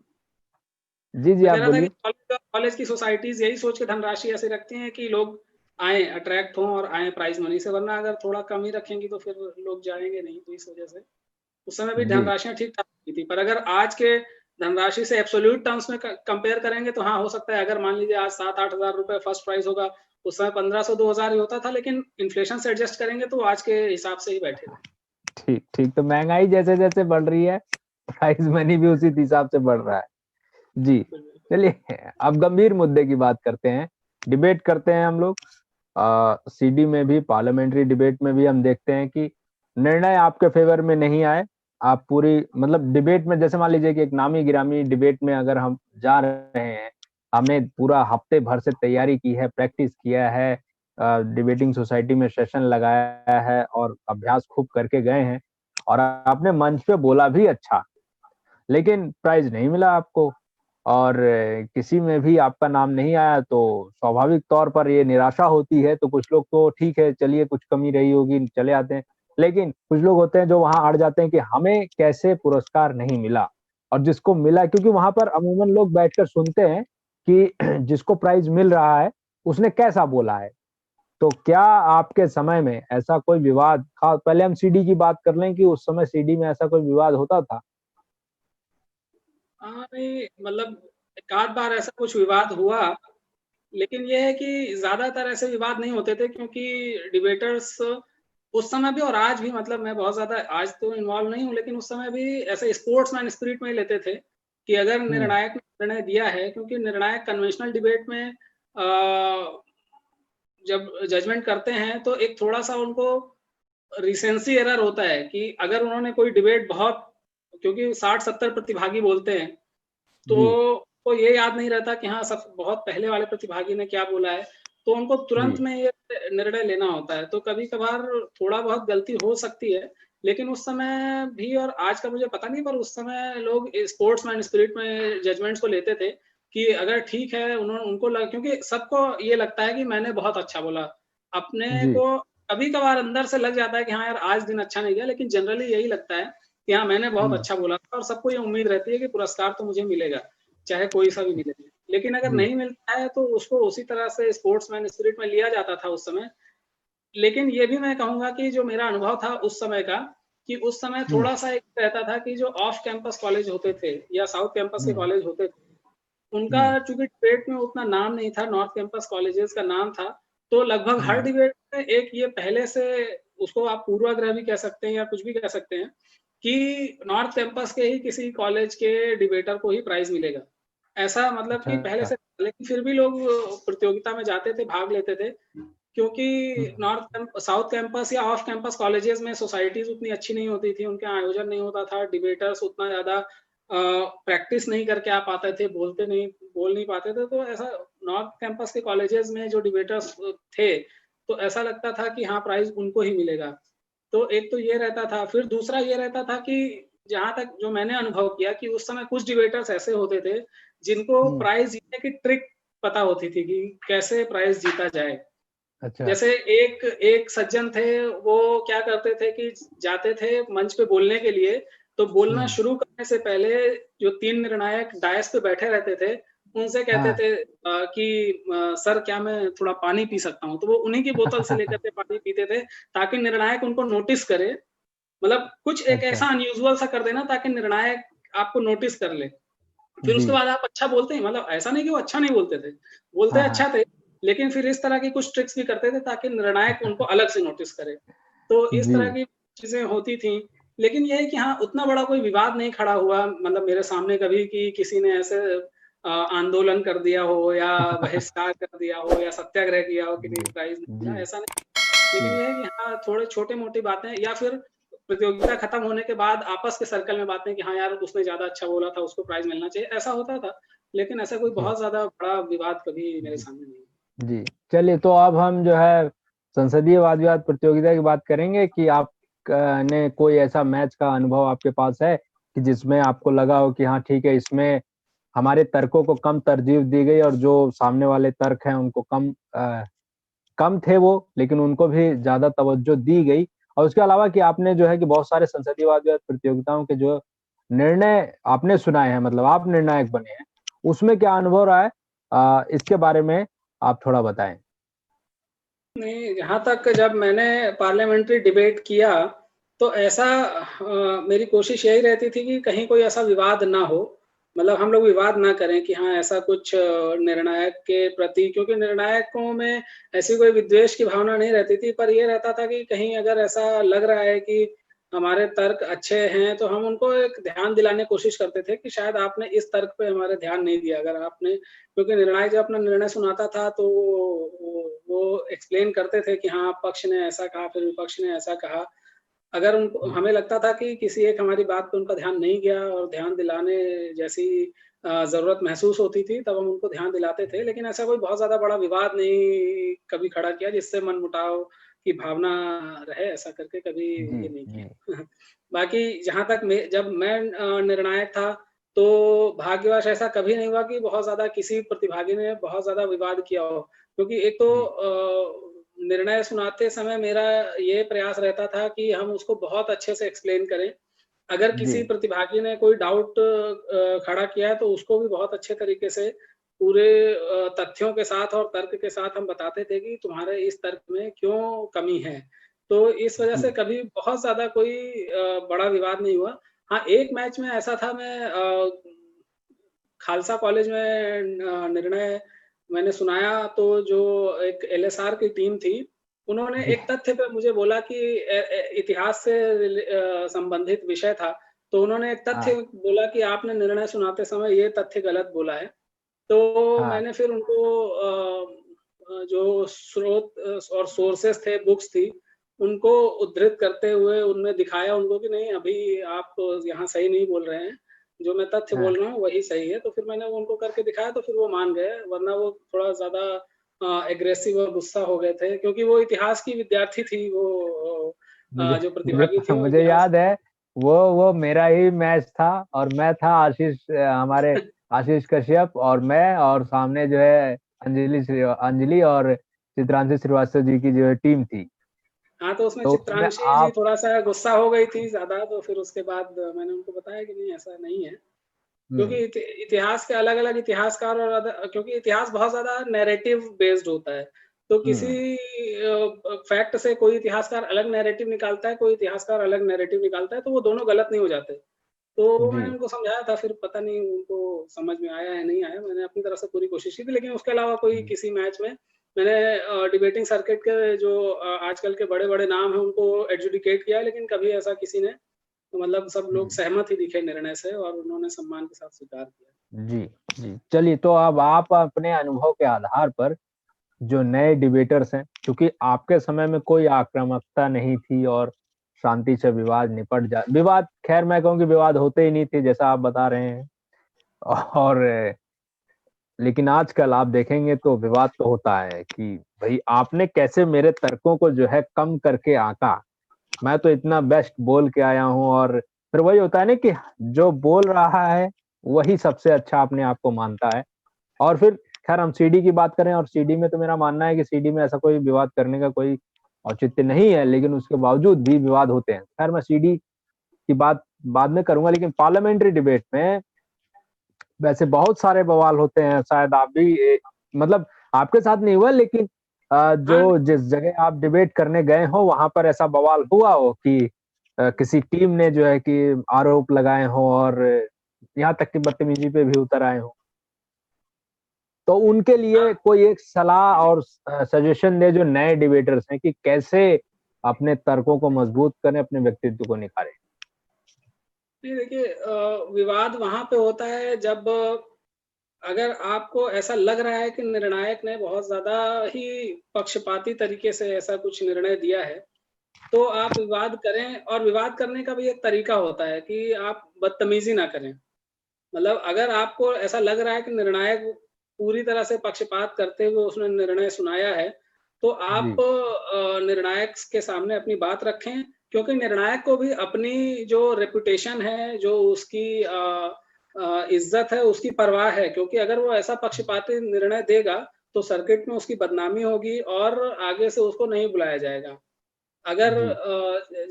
जी, जी, मैं आप कह रहा था कि बोलिए। कॉलेज की सोसाइटीज़ यही सोच के धनराशि ऐसे रखती हैं कि लोग आएँ, अट्रैक्ट हों और आएँ प्राइज़ मनी से, वरना अगर थोड़ा कम ही रखेंगी तो फिर लोग जाएँगे नहीं, तो इस वजह से। उस समय भी जी, धनराशियाँ ठीक-ठाक होती थी, पर अगर आज के धनराशि से एब्सोल्यूट टर्म्स में क कंपेयर करेंगे तो हाँ, हो सकता है अगर मान लीजिए आज 7-8 हज़ार रुपए फर्स्ट प्राइज़ होगा, उस समय 1500-2000 ही होता था, लेकिन इन्फ्लेशन से एडजस्ट करेंगे तो आज के हिसाब से ही बैठे थे। ठीक, ठीक। तो महँगाई जैसे-जैसे बढ़ रही है, प्राइज़ मनी भी उसी हिसाब से बढ़ रहा है। जी, बिल्कुल, बिल्कुल। चलिए अब गंभीर मुद्दे की बात करते हैं। डिबेट करते हैं हम लोग सीडी में भी, पार्लियामेंट्री डिबेट में भी हम देखते हैं कि निर्णय आपके फ़ेवर में नहीं आए, आप पूरी मतलब डिबेट में जैसे मान लीजिए कि एक नामी-गिरामी डिबेट में अगर हम जा रहे हैं, हमने पूरा हफ्ते भर से तैयारी की है, प्रैक्टिस किया है डिबेटिंग सोसाइटी में सेशन लगाया है और अभ्यास खूब करके गए हैं और आपने मंच पे बोला भी अच्छा, लेकिन प्राइज़ नहीं मिला आपको और किसी में भी आपका नाम नहीं आया तो स्वाभाविक तौर पर ये निराशा होती है, तो कुछ लोग तो ठीक है चलिए कुछ कमी रही होगी चले आते हैं। लेकिन कुछ लोग होते हैं जो वहाँ अड़ जाते हैं कि हमें कैसे पुरस्कार नहीं मिला और जिसको मिला क्योंकि वहाँ पर अमूमन लोग बैठकर सुनते हैं कि जिसको प्राइज़ मिल रहा है, उसने कैसा बोला है। तो क्या आपके समय में ऐसा कोई विवाद खा पहले हम सीडी की बात कर लें कि उस समय सीडी में ऐसा कोई विवाद होता था? हाँ, नहीं मतलब एक-आध बार ऐसा कुछ विवाद हुआ, लेकिन ये है कि ज़्यादातर ऐसे विवाद नहीं होते थे क्योंकि डिबेटर्स उस समय भी और आज भी मतलब मैं बहुत ज़्यादा आज तो इन्वॉल्व नहीं हूँ, लेकिन उस समय भी ऐसे स्पोर्ट्समैन स्पिरिट में ही लेते थे कि अगर हुँ, निर्णायक ने निर्णय दिया है क्योंकि निर्णायक कन्वेंशनल डिबेट में जब जजमेंट करते हैं तो एक थोड़ा-सा उनको रिसेंसी एरर होता है कि अगर उन्होंने कोई डिबेट बहुत क्योंकि 60-70 प्रतिभागी बोलते हैं, तो जी, को ये याद नहीं रहता कि हाँ, सब बहुत पहले वाले प्रतिभागी ने क्या बोला है, तो उनको तुरंत जी, में ये निर्णय लेना होता है। तो कभी-कभार थोड़ा-बहुत गलती हो सकती है, लेकिन उस समय भी और आज का मुझे पता नहीं पर उस समय लोग स्पोर्ट्समैन स्पिरिट में जजमेंट्स को लेते थे कि अगर ठीक है, उनको लगा क्योंकि सबको ये लगता है कि मैंने बहुत अच्छा बोला। अपने जी, को कभी-कभार अंदर से लग जाता है कि हाँ यार, आज दिन अच्छा नहीं गया, लेकिन जनरली यही लगता है कि हाँ, मैंने बहुत हुँ, अच्छा बोला था और सबको ये उम्मीद रहती है कि पुरस्कार तो मुझे मिलेगा। चाहे कोई-सा भी मिले। लेकिन अगर जी, नहीं मिलता है तो उसको उसी तरह से स्पोर्ट्समैन स्पिरिट में लिया जाता था उस समय। लेकिन ये भी मैं कहूँगा कि जो मेरा अनुभव था उस समय का, कि उस समय हुँ, थोड़ा-सा एक रहता था कि जो ऑफ कैंपस कॉलेज होते थे या साउथ कैंपस के हुँ, कॉलेज होते थे, उनका हुँ, चूँकि डिबेट में उतना नाम नहीं था, नॉर्थ कैंपस कॉलेजेस का नाम था, तो लगभग हर हुँ, डिबेट में एक ये पहले से उसको आप पूर्वाग्रह भी कह सकते हैं या कुछ भी कह सकते हैं, कि नॉर्थ कैंपस के ही किसी कॉलेज के डिबेटर को ही प्राइज़ मिलेगा। ऐसा मतलब अच्छा, कि पहले अच्छा, से लेकिन फिर भी लोग प्रतियोगिता में जाते थे, भाग लेते थे, हुँ, क्योंकि साउथ कैंपस या ऑफ कैंपस कॉलेजेस में सोसाइटीज़ उतनी अच्छी नहीं होती थी, उनके यहाँ आयोजन नहीं होता था, डिबेटर्स उतना ज़्यादा प्रैक्टिस नहीं करके आ पाते थे, बोल नहीं पाते थे, तो ऐसा नॉर्थ कैंपस के कॉलेजेस में जो डिबेटर्स थे, तो ऐसा लगता था कि हाँ, प्राइज़ उनको ही मिलेगा। तो एक तो ये रहता था, फिर दूसरा ये रहता था कि जहाँ तक जो मैंने अनुभव किया कि उस समय कुछ डिबेटर्स ऐसे होते थे, जिनको प्राइज़ जीतने की ट्रिक पता होती थी कि कैसे प्राइज़ जीता जाए। अच्छा। जैसे एक एक सज्जन थे, वो क्या करते थे कि जाते थे मंच पे बोलने के लिए, तो बोलना शुरू करने से पहले जो 3 निर्णायक डायस पे बैठे रहते थे, उनसे कहते हाँ। थे कि सर क्या मैं थोड़ा पानी पी सकता हूँ? तो वो उन्हीं की बोतल से लेकर के पानी पीते थे, ताकि निर्णायक उनको नोटिस करे। मतलब कुछ एक अच्छा। ऐसा अनयूजुअल सा कर देना ताकि निर्णायक आपको नोटिस कर ले। फिर जी। उसके बाद आप अच्छा बोलते हैं, मतलब ऐसा नहीं कि वो अच्छा नहीं बोलते थे, बोलते हाँ, हाँ। अच्छा थे, लेकिन फिर इस तरह की कुछ ट्रिक्स भी करते थे ताकि निर्णायक उनको अलग से नोटिस करे। तो इस जी। तरह की चीज़ें होती थीं, लेकिन ये है कि हाँ, उतना बड़ा कोई विवाद नहीं खड़ा हुआ मतलब मेरे सामने कभी कि किसी ने ऐसे आंदोलन कर दिया हो या बहिष्कार कर दिया हो या सत्याग्रह किया हो कि नहीं जी, प्राइज़ नहीं जी, मिला, ऐसा नहीं। लेकिन जी, ये है कि हाँ, थोड़े छोटे-मोटी बातें या फिर प्रतियोगिता खत्म होने के बाद आपस के सर्कल में बातें कि हाँ यार, उसने ज़्यादा अच्छा बोला था, उसको प्राइज़ मिलना चाहिए, ऐसा होता था। लेकिन ऐसा कोई जी, बहुत ज़्यादा बड़ा विवाद कभी मेरे जी, सामने नहीं जी। चलिए तो अब हम जो है संसदीय वाद-विवाद प्रतियोगिता की बात करेंगे कि आप ने कोई ऐसा मैच का अनुभव आपके पास है कि जिसमें आपको लगा हो कि हाँ ठीक है, इसमें हमारे तर्कों को कम तरजीह दी गई और जो सामने वाले तर्क हैं उनको कम थे वो, लेकिन उनको भी ज़्यादा तवज्जो दी गई और उसके अलावा कि आपने जो है कि बहुत सारे संसदीय वाद-विवाद प्रतियोगिताओं के जो निर्णय आपने सुनाए हैं मतलब आप निर्णायक बने हैं, उसमें क्या अनुभव रहा है? इसके बारे में आप थोड़ा बताएँ। नहीं, यहाँ तक जब मैंने पार्लियामेंट्री डिबेट किया, तो ऐसा मेरी कोशिश यही रहती थी कि कहीं कोई ऐसा विवाद ना हो। मतलब हम लोग विवाद ना करें कि हाँ, ऐसा कुछ निर्णायक के प्रति क्योंकि निर्णायकों में ऐसी कोई विद्वेष की भावना नहीं रहती थी, पर ये रहता था कि कहीं अगर ऐसा लग रहा है कि हमारे तर्क अच्छे हैं, तो हम उनको एक ध्यान दिलाने की कोशिश करते थे कि शायद आपने इस तर्क पे हमारे ध्यान नहीं दिया। अगर आपने क्योंकि निर्णायक जब अपना निर्णय सुनाता था तो वो एक्सप्लेन करते थे कि हाँ, पक्ष ने ऐसा कहा, फिर विपक्ष ने ऐसा कहा। अगर उनको जी, हमें लगता था कि किसी एक हमारी बात पे उनका ध्यान नहीं गया और ध्यान दिलाने जैसी ज़रूरत महसूस होती थी, तब हम उनको ध्यान दिलाते थे। लेकिन ऐसा कोई बहुत ज़्यादा बड़ा विवाद नहीं कभी खड़ा किया जिससे मनमुटाव की भावना रहे, ऐसा करके कभी जी, ये नहीं जी, किया। बाकी जहाँ तक जब मैं निर्णायक था, तो भाग्यवश ऐसा कभी नहीं हुआ कि बहुत ज़्यादा किसी प्रतिभागी ने बहुत ज़्यादा विवाद किया हो। क्योंकि एक तो जी, निर्णय सुनाते समय मेरा ये प्रयास रहता था कि हम उसको बहुत अच्छे से एक्सप्लेन करें। अगर जी, किसी प्रतिभागी ने कोई डाउट खड़ा किया है तो उसको भी बहुत अच्छे तरीके से पूरे तथ्यों के साथ और तर्क के साथ हम बताते थे कि तुम्हारे इस तर्क में क्यों कमी है। तो इस वजह जी, से कभी बहुत ज़्यादा कोई बड़ा विवाद नहीं हुआ। हाँ, एक मैच में ऐसा था मैं खालसा कॉलेज में निर्णय मैंने सुनाया तो जो एक एलएसआर की टीम थी, उन्होंने जी, एक तथ्य पे मुझे बोला कि इतिहास से संबंधित विषय था, तो उन्होंने एक तथ्य हाँ, बोला कि आपने निर्णय सुनाते समय ये तथ्य गलत बोला है। तो हाँ, मैंने फिर उनको जो स्रोत और सोर्सेज़ थे, बुक्स थी, उनको उद्धृत करते हुए उनमें दिखाया उनको कि नहीं अभी आप यहाँ सही नहीं बोल रहे हैं। जो मैं तथ्य हाँ, बोल रहा हूँ वही सही है, तो फिर मैंने वो उनको करके दिखाया तो फिर वो मान गए, वरना वो थोड़ा ज़्यादा एग्रेसिव और गुस्सा हो गए थे क्योंकि वो इतिहास की विद्यार्थी थी वो मुझे जो मुझे प्रतिभागी थी वो मुझे इतिहास याद है वो मेरा ही मैच था और मैं था हमारे आशीष कश्यप और मैं और सामने जो है अंजलि और चित्रांशु श्रीवास्तव जी की जो है टीम थी। हाँ, तो उसमें तो उसमें चित्रांशी जी आप थोड़ा-सा गुस्सा हो गई थी ज़्यादा, तो फिर उसके बाद मैंने उनको बताया कि नहीं ऐसा नहीं है। क्योंकि हुँ, इतिहास के अलग-अलग इतिहासकार और क्योंकि इतिहास बहुत ज़्यादा नैरेटिव बेस्ड होता है। तो किसी हुँ, फैक्ट से कोई इतिहासकार अलग नैरेटिव निकालता है, कोई इतिहासकार अलग नैरेटिव निकालता है, तो वो दोनों गलत नहीं हो जाते। तो जी, मैंने उनको समझाया था, फिर पता नहीं उनको समझ में आया या नहीं आया। मैंने अपनी तरफ से पूरी कोशिश की थी, लेकिन उसके अलावा कोई जी, किसी मैच में मैंने डिबेटिंग सर्किट के जो आजकल के बड़े-बड़े नाम हैं, उनको एडजुडिकेट किया है, लेकिन कभी ऐसा किसी ने तो मतलब सब लोग हुँ, सहमत ही दिखे निर्णय से और उन्होंने सम्मान के साथ स्वीकार किया। जी, जी। चलिए तो अब आप अपने अनुभव के आधार पर जो नए डिबेटर्स हैं, चूँकि आपके समय में कोई आक्रामकता नहीं थी और शांति से विवाद निपट जा विवाद खैर मैं कहूँ कि विवाद होते ही नहीं थे जैसा आप बता रहे हैं। और लेकिन आजकल आप देखेंगे तो विवाद तो होता है कि भई आपने कैसे मेरे तर्कों को जो है कम करके आँका। मैं तो इतना बेस्ट बोल के आया हूँ और फिर वही होता है ना कि जो बोल रहा है, वही सबसे अच्छा अपने आप को मानता है। और फिर खैर हम सीडी की बात करें और सीडी में तो मेरा मानना है कि सीडी में ऐसा कोई विवाद करने का कोई औचित्य नहीं है, लेकिन उसके बावजूद भी विवाद होते हैं। खैर मैं सीडी की बात बाद में करूँगा, लेकिन पार्लियामेंट्री डिबेट में वैसे बहुत सारे बवाल होते हैं, शायद आप भी मतलब आपके साथ नहीं हुआ लेकिन हाँ, जो जिस जगह आप डिबेट करने गए हो, वहाँ पर ऐसा बवाल हुआ हो कि किसी टीम ने जो है कि आरोप लगाए हों और यहाँ तक कि बदतमीज़ी पे भी उतर आए हों। तो उनके लिए हाँ। कोई एक सलाह और सजेशन दें जो नए डिबेटर्स हैं कि कैसे अपने तर्कों को मजबूत करें, अपने व्यक्तित्व को निखारें? नहीं देखिए विवाद वहाँ पे होता है जब अगर आपको ऐसा लग रहा है कि निर्णायक ने बहुत ज़्यादा ही पक्षपाती तरीके से ऐसा कुछ निर्णय दिया है, तो आप विवाद करें और विवाद करने का भी एक तरीका होता है कि आप बदतमीज़ी ना करें। मतलब अगर आपको ऐसा लग रहा है कि निर्णायक पूरी तरह से पक्षपात करते हुए उसने निर्णय सुनाया है, तो आप जी, निर्णायक के सामने अपनी बात रखें क्योंकि निर्णायक को भी अपनी जो रेपुटेशन है, जो उसकी इज़्ज़त है, उसकी परवाह है क्योंकि अगर वो ऐसा पक्षपाती निर्णय देगा, तो सर्किट में उसकी बदनामी होगी और आगे से उसको नहीं बुलाया जाएगा। अगर जी,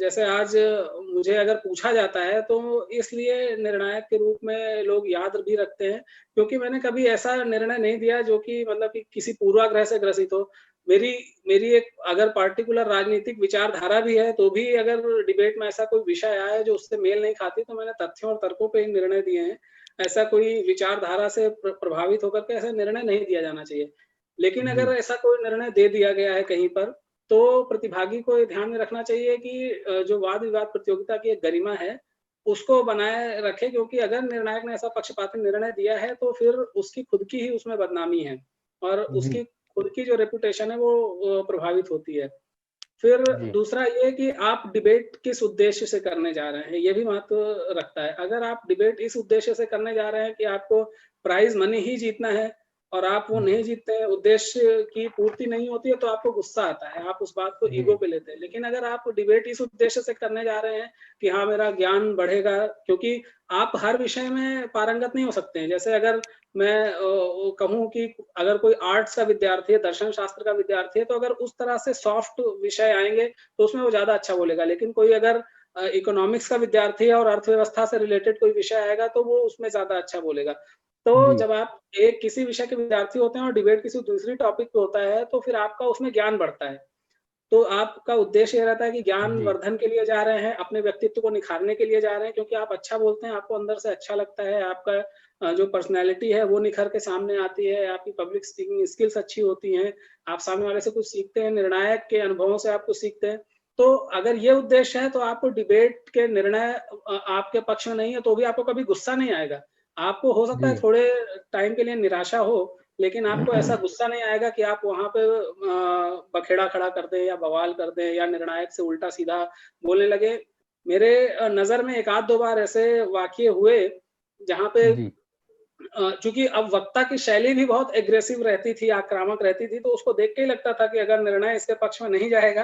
जैसे आज मुझे अगर पूछा जाता है तो इसलिए निर्णायक के रूप में लोग याद भी रखते हैं, क्योंकि मैंने कभी ऐसा निर्णय नहीं दिया जो कि मतलब कि किसी पूर्वाग्रह से ग्रसित हो। मेरी मेरी एक अगर पार्टिकुलर राजनीतिक विचारधारा भी है, तो भी अगर डिबेट में ऐसा कोई विषय आया जो उससे मेल नहीं खाती, तो मैंने तथ्यों और तर्कों पे ही निर्णय दिए हैं। ऐसा कोई विचारधारा से प्रभावित होकर के ऐसा निर्णय नहीं दिया जाना चाहिए। लेकिन जी, अगर ऐसा कोई निर्णय दे दिया गया है कहीं पर, तो प्रतिभागी को ये ध्यान में रखना चाहिए कि जो वाद-विवाद प्रतियोगिता की एक गरिमा है, उसको बनाए रखे क्योंकि अगर निर्णायक ने ऐसा पक्षपाती निर्णय दिया है, तो फिर उसकी खुद की ही उसमें बदनामी है और जी, उसकी खुद की जो रेपुटेशन है वो प्रभावित होती है। फिर जी, दूसरा ये कि आप डिबेट किस उद्देश्य से करने जा रहे हैं, ये भी महत्व रखता है। अगर आप डिबेट इस उद्देश्य से करने जा रहे हैं कि आपको प्राइज़ मनी ही जीतना है और आप वो नहीं जी, जीतते हैं, उद्देश्य की पूर्ति नहीं होती है, तो आपको गुस्सा आता है, आप उस बात को ईगो जी, पे लेते हैं। लेकिन अगर आप डिबेट इस उद्देश्य से करने जा रहे हैं कि हाँ, मेरा ज्ञान बढ़ेगा क्योंकि आप हर विषय में पारंगत नहीं हो सकते हैं। जैसे अगर मैं कहूँ कि अगर कोई आर्ट्स का विद्यार्थी है, दर्शन शास्त्र का विद्यार्थी है, तो अगर उस तरह से सॉफ्ट विषय आएँगे, तो उसमें वो ज़्यादा अच्छा बोलेगा। लेकिन कोई अगर इकोनॉमिक्स का विद्यार्थी है और अर्थव्यवस्था से रिलेटेड कोई विषय आएगा, तो वो उसमें ज़्यादा अच्छा बोलेगा। तो जी, जब आप एक किसी विषय के विद्यार्थी होते हैं और डिबेट किसी दूसरी टॉपिक पे होता है, तो फिर आपका उसमें ज्ञान बढ़ता है। तो आपका उद्देश्य ये रहता है कि जी, ज्ञानवर्धन के लिए जा रहे हैं, अपने व्यक्तित्व को निखारने के लिए जा रहे हैं क्योंकि आप अच्छा बोलते हैं, आपको अंदर से अच्छा लगता है, आपका जो पर्सनैलिटी है वो निखर के सामने आती है, आपकी पब्लिक स्पीकिंग स्किल्स अच्छी होती हैं, आप सामने वाले से कुछ सीखते हैं, निर्णायक के अनुभवों से आप कुछ सीखते हैं। तो अगर ये उद्देश्य है तो आपको डिबेट के निर्णय आपके पक्ष में नहीं है तो भी आपको कभी गुस्सा नहीं आएगा। आपको हो सकता है जी, थोड़े टाइम के लिए निराशा हो, लेकिन आपको ऐसा गुस्सा नहीं आएगा कि आप वहाँ पे बखेड़ा खड़ा कर दें या बवाल कर दें या निर्णायक से उल्टा-सीधा बोलने लगे। मेरे नज़र में 1 आध 2 बार ऐसे वाक़ये हुए, जहाँ पे जी, चूँकि अब वक्ता की शैली भी बहुत एग्रेसिव रहती थी, आक्रामक रहती थी, तो उसको देख के ही लगता था कि अगर निर्णय इसके पक्ष में नहीं जाएगा,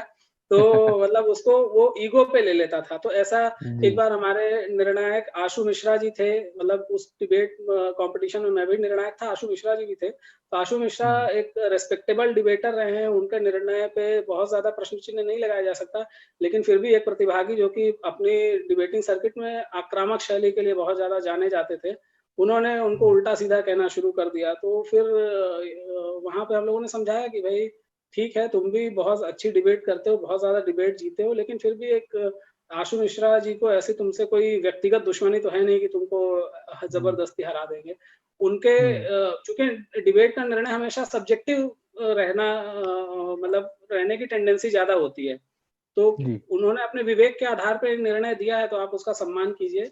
तो मतलब उसको वो ईगो पे ले लेता था। तो ऐसा एक जी, बार हमारे निर्णायक आशु मिश्रा जी थे, मतलब उस डिबेट कॉम्पिटिशन में मैं भी निर्णायक था, आशु मिश्रा जी भी थे। तो आशु मिश्रा जी, एक रिस्पेक्टेबल डिबेटर रहे हैं, उनके निर्णय पे बहुत ज़्यादा प्रश्न चिन्ह नहीं लगाया जा सकता, लेकिन फिर भी एक प्रतिभागी जो कि अपनी डिबेटिंग सर्किट में आक्रामक शैली के लिए बहुत ज़्यादा जाने जाते थे, उन्होंने उनको जी, उल्टा-सीधा कहना शुरू कर दिया। तो फिर वहाँ पे हम लोगों ने समझाया कि भई ठीक है, तुम भी बहुत अच्छी डिबेट करते हो, बहुत ज़्यादा डिबेट जीते हो, लेकिन फिर भी एक आशु मिश्रा जी को ऐसी तुमसे कोई व्यक्तिगत दुश्मनी तो है नहीं कि तुमको जी, ज़बरदस्ती हरा देंगे। उनके हुँ, चूँकि डिबेट का निर्णय हमेशा सब्जेक्टिव रहना मतलब रहने की टेंडेंसी ज़्यादा होती है। तो जी, उन्होंने अपने विवेक के आधार पे निर्णय दिया है, तो आप उसका सम्मान कीजिए,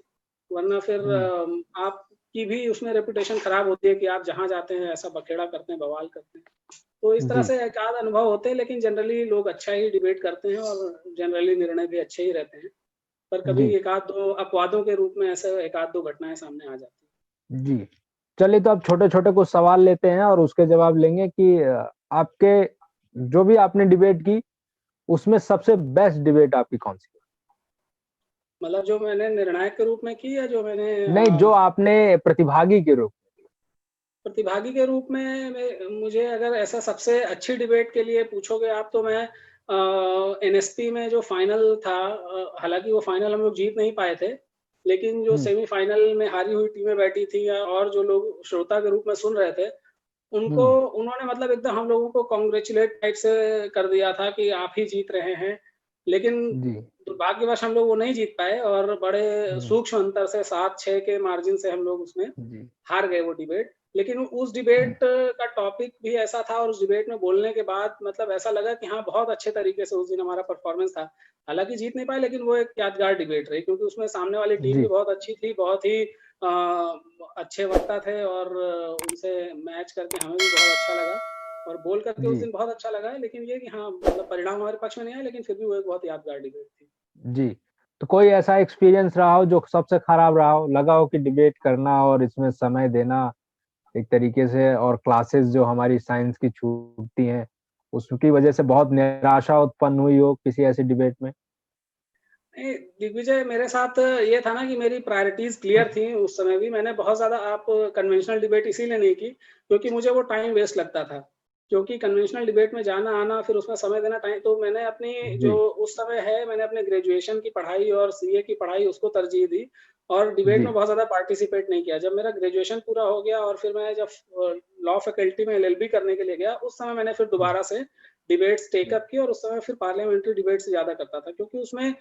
वरना फिर हुँ। आपकी भी उसमें रेपुटेशन खराब होती है कि आप जहाँ जाते हैं ऐसा बखेड़ा करते हैं, बवाल करते हैं। तो इस तरह जी, से एक आध अनुभव होते हैं, लेकिन जनरली लोग अच्छा ही डिबेट करते हैं और जनरली निर्णय भी अच्छे ही रहते हैं। पर कभी जी, एक आध 2 अपवादों के रूप में ऐसे एक आध 2 घटनाएँ सामने आ जाती जी। चलिए तो अब छोटे-छोटे कुछ सवाल लेते हैं और उसके जवाब लेंगे कि आपके जो भी आपने डिबेट की, उसमें सबसे बेस्ट डिबेट आपकी कौन-सी? हैं। मतलब जो मैंने निर्णायक के रूप में की या जो मैंने नहीं, जो आपने प्रतिभागी के रूप प्रतिभागी के रूप में मुझे अगर ऐसा सबसे अच्छी डिबेट के लिए पूछोगे आप, तो मैं एनएसपी में जो फाइनल था, हालाँकि वो फाइनल हम लोग जीत नहीं पाए थे, लेकिन जो हुँ, सेमीफाइनल में हारी हुई टीमें बैठी थी या और जो लोग श्रोता के रूप में सुन रहे थे, उनको हुँ, उन्होंने मतलब एकदम हम लोगों को कांग्रेचुलेट टाइप से कर दिया था कि आप ही जीत रहे हैं। लेकिन जी, दुर्भाग्यवश हम लोग वो नहीं जीत पाए और बड़े हुँ, सूक्ष्म अंतर से 7-6 के मार्जिन से हम लोग उसमें जी, हार गए वो डिबेट। लेकिन उस हुँ, डिबेट का टॉपिक भी ऐसा था और उस डिबेट में बोलने के बाद मतलब ऐसा लगा कि हाँ, बहुत अच्छे तरीके से उस दिन हमारा परफॉर्मेंस था। हालाँकि जीत नहीं पाए, लेकिन वो एक यादगार डिबेट रही, क्योंकि उसमें सामने वाली टीम भी जी, बहुत अच्छी थी, बहुत ही अच्छे वक्ता थे और उनसे मैच करके हमें भी बहुत अच्छा लगा और बोल करके उस जी, दिन बहुत अच्छा लगा। लेकिन ये कि हाँ, मतलब परिणाम हमारे पक्ष में नहीं आया, लेकिन फिर भी वो एक बहुत यादगार डिबेट थी। जी। तो कोई ऐसा एक्सपीरियंस रहा हो जो सबसे खराब रहा हो, लगा हो कि डिबेट करना और इसमें समय देना एक तरीके से और क्लासेस जो हमारी साइंस की छूटती हैं, उसकी वजह से बहुत निराशा उत्पन्न हुई हो किसी ऐसी डिबेट में? नहीं, दिग्विजय, मेरे साथ ये था ना कि मेरी प्रायोरिटीज़ क्लियर थी उस समय भी। मैंने बहुत ज़्यादा आप कन्वेंशनल डिबेट इसीलिए नहीं की, क्योंकि मुझे वो टाइम वेस्ट लगता था। क्योंकि कन्वेंशनल डिबेट में जाना-आना, फिर उसमें समय देना, टाइम तो मैंने अपनी जो जी, उस समय है, मैंने अपने ग्रेजुएशन की पढ़ाई और सीए की पढ़ाई उसको तरजीह दी और डिबेट जी, में बहुत ज़्यादा पार्टिसिपेट नहीं किया। जब मेरा ग्रेजुएशन पूरा हो गया और फिर मैं जब लॉ फैकल्टी में एलएलबी करने के लिए गया, उस समय मैंने फिर जी, दोबारा से डिबेट्स टेक हुँ, अप की और उस समय फिर पार्लियामेंट्री डिबेट्स ज़्यादा करता था, क्योंकि उसमें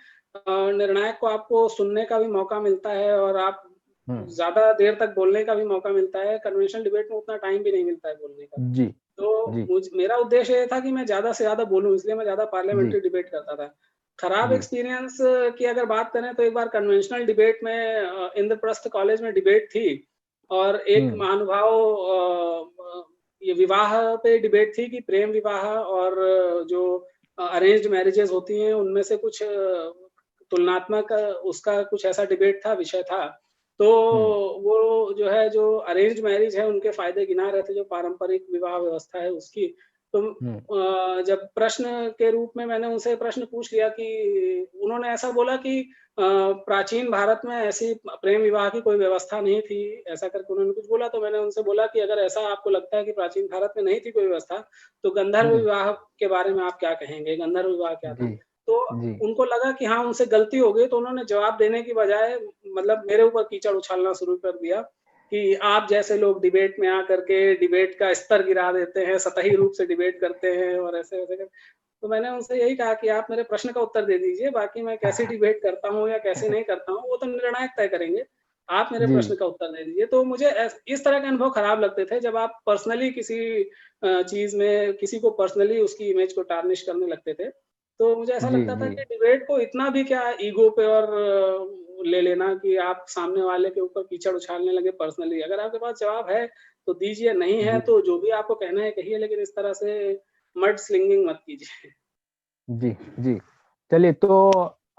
निर्णायक को आपको सुनने का भी मौका मिलता है और आप हुँ, ज़्यादा देर तक बोलने का भी मौका मिलता है। कन्वेंशनल डिबेट में उतना टाइम भी नहीं मिलता है बोलने का। जी, तो जी, मेरा उद्देश्य ये था कि मैं ज़्यादा से ज़्यादा बोलूँ, इसलिए मैं ज़्यादा जी, पार्लियामेंट्री डिबेट करता था। खराब जी, एक्सपीरियंस की अगर बात करें, तो एक बार कन्वेंशनल डिबेट में इंद्रप्रस्थ कॉलेज में डिबेट थी और एक हुँ, महानुभाव ये विवाह पे डिबेट थी कि प्रेम विवाह और जो अरेंज्ड मैरेजेज़ होती हैं, उनमें से कुछ तुलनात्मक उसका कुछ ऐसा डिबेट था, विषय था। तो हुँ, वो जो है, जो अरेंज्ड मैरिज है, उनके फ़ायदे गिना रहे थे, जो पारंपरिक विवाह व्यवस्था है उसकी। तो हुँ, जब प्रश्न के रूप में मैंने उनसे प्रश्न पूछ लिया कि उन्होंने ऐसा बोला कि प्राचीन भारत में ऐसी प्रेम विवाह की कोई व्यवस्था नहीं थी, ऐसा करके उन्होंने कुछ बोला। तो मैंने उनसे बोला कि अगर ऐसा आपको लगता है कि प्राचीन भारत में नहीं थी कोई व्यवस्था, तो गंधर्व हुँ, विवाह के बारे में आप क्या कहेंगे? गंधर्व विवाह क्या था? जी, तो जी, उनको लगा कि हाँ, उनसे गलती हो गई, तो उन्होंने जवाब देने की बजाय मतलब मेरे ऊपर कीचड़ उछालना शुरू कर दिया कि आप जैसे लोग डिबेट में आकर के डिबेट का स्तर गिरा देते हैं, सतही रूप से डिबेट करते हैं और ऐसे-वैसे कर। तो मैंने उनसे यही कहा कि आप मेरे प्रश्न का उत्तर दे दीजिए, बाकी मैं कैसे डिबेट करता हूँ या कैसे नहीं करता हूँ, वो तो निर्णायक तय करेंगे। आप मेरे जी, प्रश्न का उत्तर दे दीजिए। तो मुझे इस तरह के अनुभव खराब लगते थे, जब आप पर्सनली किसी चीज़ में किसी को पर्सनली उसकी इमेज को टार्निश करने लगते थे। तो मुझे ऐसा जी, लगता था जी, कि डिबेट को इतना भी क्या ईगो पे और ले लेना कि आप सामने वाले के ऊपर कीचड़ उछालने लगे पर्सनली। अगर आपके पास जवाब है, तो दीजिए, नहीं है जी, तो जो भी आपको कहना है कहिए, लेकिन इस तरह से मड स्लिंगिंग मत कीजिए। जी, जी। चलिए तो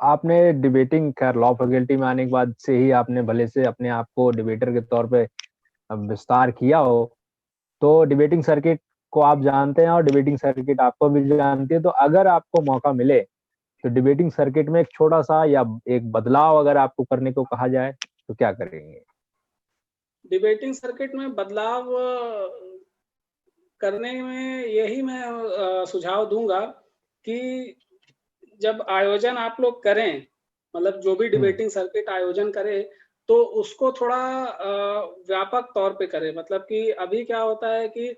आपने डिबेटिंग खैर लॉ फैकल्टी में आने के बाद से ही आपने भले से अपने आप को डिबेटर के तौर पे विस्तार किया हो, तो डिबेटिंग सर्किट को आप जानते हैं और डिबेटिंग सर्किट आपको भी जानती है, तो अगर आपको मौका मिले, तो डिबेटिंग सर्किट में एक छोटा-सा या एक बदलाव अगर आपको करने को कहा जाए, तो क्या करेंगे? डिबेटिंग सर्किट में बदलाव करने में यही मैं सुझाव दूँगा कि जब आयोजन आप लोग करें, मतलब जो भी हुँ, डिबेटिंग सर्किट आयोजन करें, तो उसको थोड़ा व्यापक तौर पे करें। मतलब कि अभी क्या होता है कि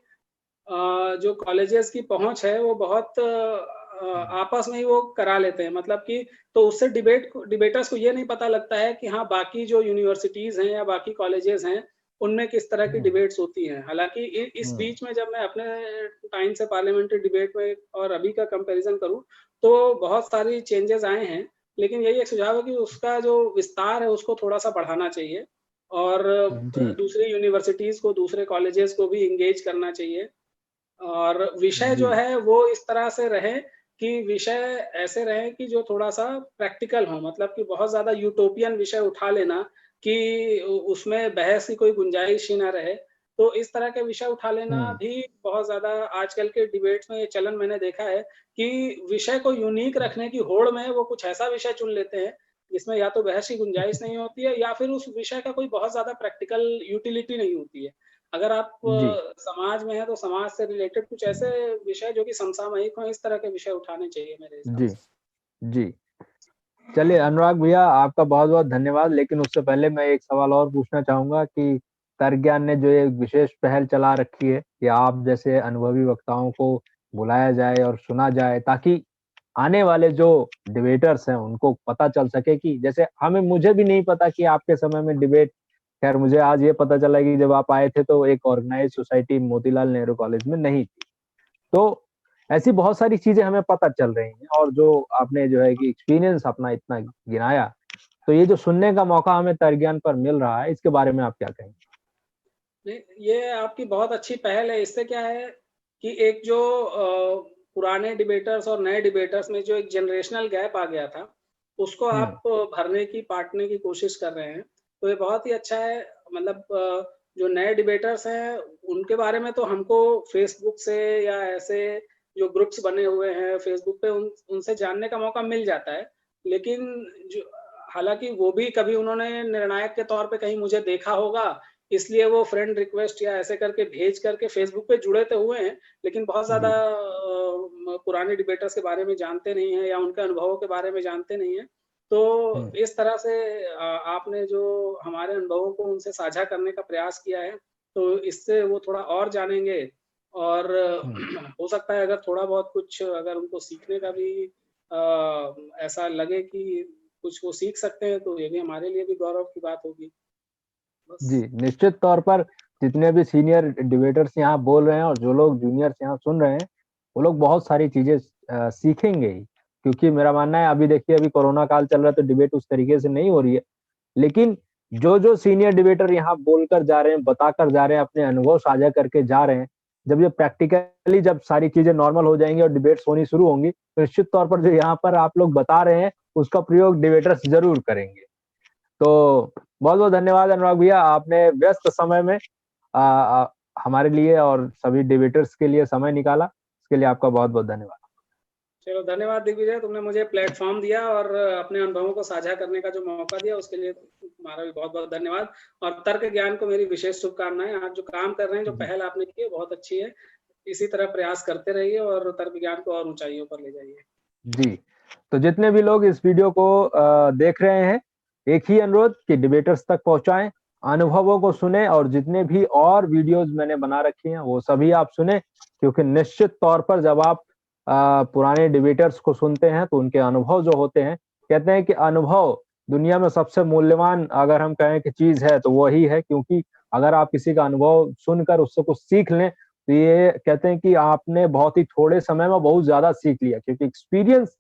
जो कॉलेजेस की पहुँच है, वो बहुत हुँ, आपस में ही वो करा लेते हैं। मतलब कि तो उससे डिबेटर्स को ये नहीं पता लगता है कि हाँ, बाकी जो यूनिवर्सिटीज़ हैं या बाकी कॉलेजेस हैं, उनमें किस तरह की हुँ, डिबेट्स होती हैं। हालाँकि इस हुँ, बीच में जब मैं अपने टाइम से पार्लियामेंट्री डिबेट में और अभी का कंपैरिज़न करूँ, तो बहुत सारी चेंजेज़ आए हैं। लेकिन यही एक सुझाव है कि उसका जो विस्तार है, उसको थोड़ा-सा बढ़ाना चाहिए और जी, दूसरी यूनिवर्सिटीज़ को, दूसरे कॉलेजेस को भी एंगेज करना चाहिए। और विषय जो जी। है वो इस तरह से रहे कि विषय ऐसे रहे कि जो थोड़ा-सा प्रैक्टिकल हो, मतलब कि बहुत ज़्यादा यूटोपियन विषय उठा लेना कि उसमें बहस की कोई गुंजाइश ही ना रहे। तो इस तरह के विषय उठा लेना हुँ, भी बहुत ज़्यादा आजकल के डिबेट्स में ये चलन मैंने देखा है कि विषय को यूनिक रखने की होड़ में वो कुछ ऐसा विषय चुन लेते हैं, जिसमें या तो बहस की गुंजाइश नहीं होती है या फिर उस विषय का कोई बहुत ज़्यादा प्रैक्टिकल यूटिलिटी नहीं होती है। अगर आप जी, समाज में हैं, तो समाज से रिलेटेड कुछ ऐसे विषय जो कि समसामयिक हों, इस तरह के विषय उठाने चाहिए मेरे हिसाब जी, से। जी। चलिए अनुराग भैया आपका बहुत-बहुत धन्यवाद। लेकिन उससे पहले मैं एक सवाल और पूछना चाहूँगा कि तर्कज्ञान ने जो ये विशेष पहल चला रखी है कि आप जैसे अनुभवी वक्ताओं को बुलाया जाए और सुना जाए ताकि आने वाले जो डिबेटर्स हैं उनको पता चल सके कि जैसे मुझे भी नहीं पता कि आपके समय में डिबेट खैर मुझे आज ये पता चला कि जब आप आए थे तो एक organise society Motilal Nehru college में नहीं थी। तो ऐसी बहुत सारी चीज़ें हमें पता चल रही हैं और जो आपने जो है कि एक्सपीरियंस अपना इतना गिनाया, तो ये जो सुनने का मौका हमें तर्कज्ञान पर मिल रहा है, इसके बारे में आप क्या कहेंगे? नहीं, ये आपकी बहुत अच्छी पहल है। इससे क्या है कि एक जो पुराने डिबेटर्स और नए डिबेटर्स में जो एक जनरेशनल गैप आ गया था, उसको हुँ, आप भरने की, पाटने की कोशिश कर रहे हैं। तो ये बहुत ही अच्छा है। मतलब जो नए डिबेटर्स हैं, उनके बारे में तो हमको फ़ेसबुक से या ऐसे जो ग्रुप्स बने हुए हैं फ़ेसबुक पे उनसे जानने का मौका मिल जाता है। लेकिन जो हालाँकि वो भी कभी उन्होंने निर्णायक के तौर पे कहीं मुझे देखा होगा, इसलिए वो फ्रेंड रिक्वेस्ट या ऐसे करके भेज करके फ़ेसबुक पे जुड़े तो हुए हैं, लेकिन बहुत ज़्यादा जी, पुराने डिबेटर्स के बारे में जानते नहीं हैं या उनके अनुभवों के बारे में जानते नहीं हैं। तो हुँ, इस तरह से आपने जो हमारे अनुभवों को उनसे साझा करने का प्रयास किया है, तो इससे वो थोड़ा और जानेंगे और हुँ, हो सकता है अगर थोड़ा बहुत कुछ अगर उनको सीखने का भी ऐसा लगे कि कुछ वो सीख सकते हैं, तो ये भी हमारे लिए भी गौरव की बात होगी। जी, बस। निश्चित तौर पर जितने भी सीनियर डिबेटर्स यहाँ बोल रहे हैं और जो लोग जूनियर्स यहाँ सुन रहे हैं, वो लोग बहुत सारी चीज़ें सीखेंगे ही। क्योंकि मेरा मानना है अभी देखिए अभी कोरोना काल चल रहा है तो डिबेट उस तरीके से नहीं हो रही है। लेकिन जो-जो सीनियर डिबेटर यहाँ बोलकर जा रहे हैं, बताकर जा रहे हैं, अपने अनुभव साझा करके जा रहे हैं, जब ये प्रैक्टिकली जब सारी चीज़ें नॉर्मल हो जाएँगी और डिबेट्स होनी शुरू होंगी, तो निश्चित तौर पर जो यहाँ पर आप लोग बता रहे हैं, उसका प्रयोग डिबेटर्स ज़रूर करेंगे। तो बहुत-बहुत धन्यवाद अनुराग भैया, आपने व्यस्त समय में हमारे लिए और सभी डिबेटर्स के लिए समय निकाला। इसके लिए आपका बहुत-बहुत धन्यवाद। चलो धन्यवाद दिग्विजय, तुमने मुझे प्लेटफ़ॉर्म दिया और अपने अनुभवों को साझा करने का जो मौका दिया उसके लिए तुम्हारा भी बहुत-बहुत धन्यवाद और तर्क ज्ञान को मेरी विशेष शुभकामनाएँ। आप जो काम कर रहे हैं, जो जी, पहल आपने की है बहुत अच्छी है। इसी तरह प्रयास करते रहिए और तर्क ज्ञान को और ऊँचाइयों पर ले जाइए। जी। तो जितने भी लोग इस वीडियो को देख रहे हैं, एक ही अनुरोध कि डिबेटर्स तक पहुँचाएँ, अनुभवों को सुनें और जितने भी और वीडियोज़ मैंने बना रखी हैं, वो सभी आप सुनें क्योंकि निश्चित तौर पर जब आप पुराने डिबेटर्स को सुनते हैं, तो उनके अनुभव जो होते हैं कहते हैं कि अनुभव दुनिया में सबसे मूल्यवान अगर हम कहें कि चीज़ है, तो वही है क्योंकि अगर आप किसी का अनुभव सुनकर उससे कुछ सीख लें, तो ये कहते हैं कि आपने बहुत ही थोड़े समय में बहुत ज़्यादा सीख लिया क्योंकि एक्सपीरियंस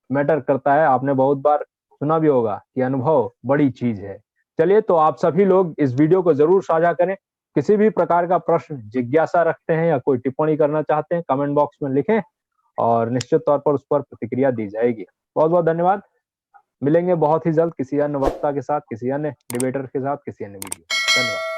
मैटर करता है। आपने बहुत बार सुना भी होगा कि अनुभव बड़ी चीज़ है। चलिए तो आप सभी लोग इस वीडियो को ज़रूर साझा करें। किसी भी प्रकार का प्रश्न, जिज्ञासा रखते हैं या कोई टिप्पणी करना चाहते हैं, कमेंट बॉक्स में लिखें और निश्चित तौर पर उस पर प्रतिक्रिया दी जाएगी। बहुत-बहुत धन्यवाद। मिलेंगे बहुत ही जल्द किसी अन्य वक्ता के साथ, किसी अन्य डिबेटर के साथ, किसी अन्य वीडियो। धन्यवाद।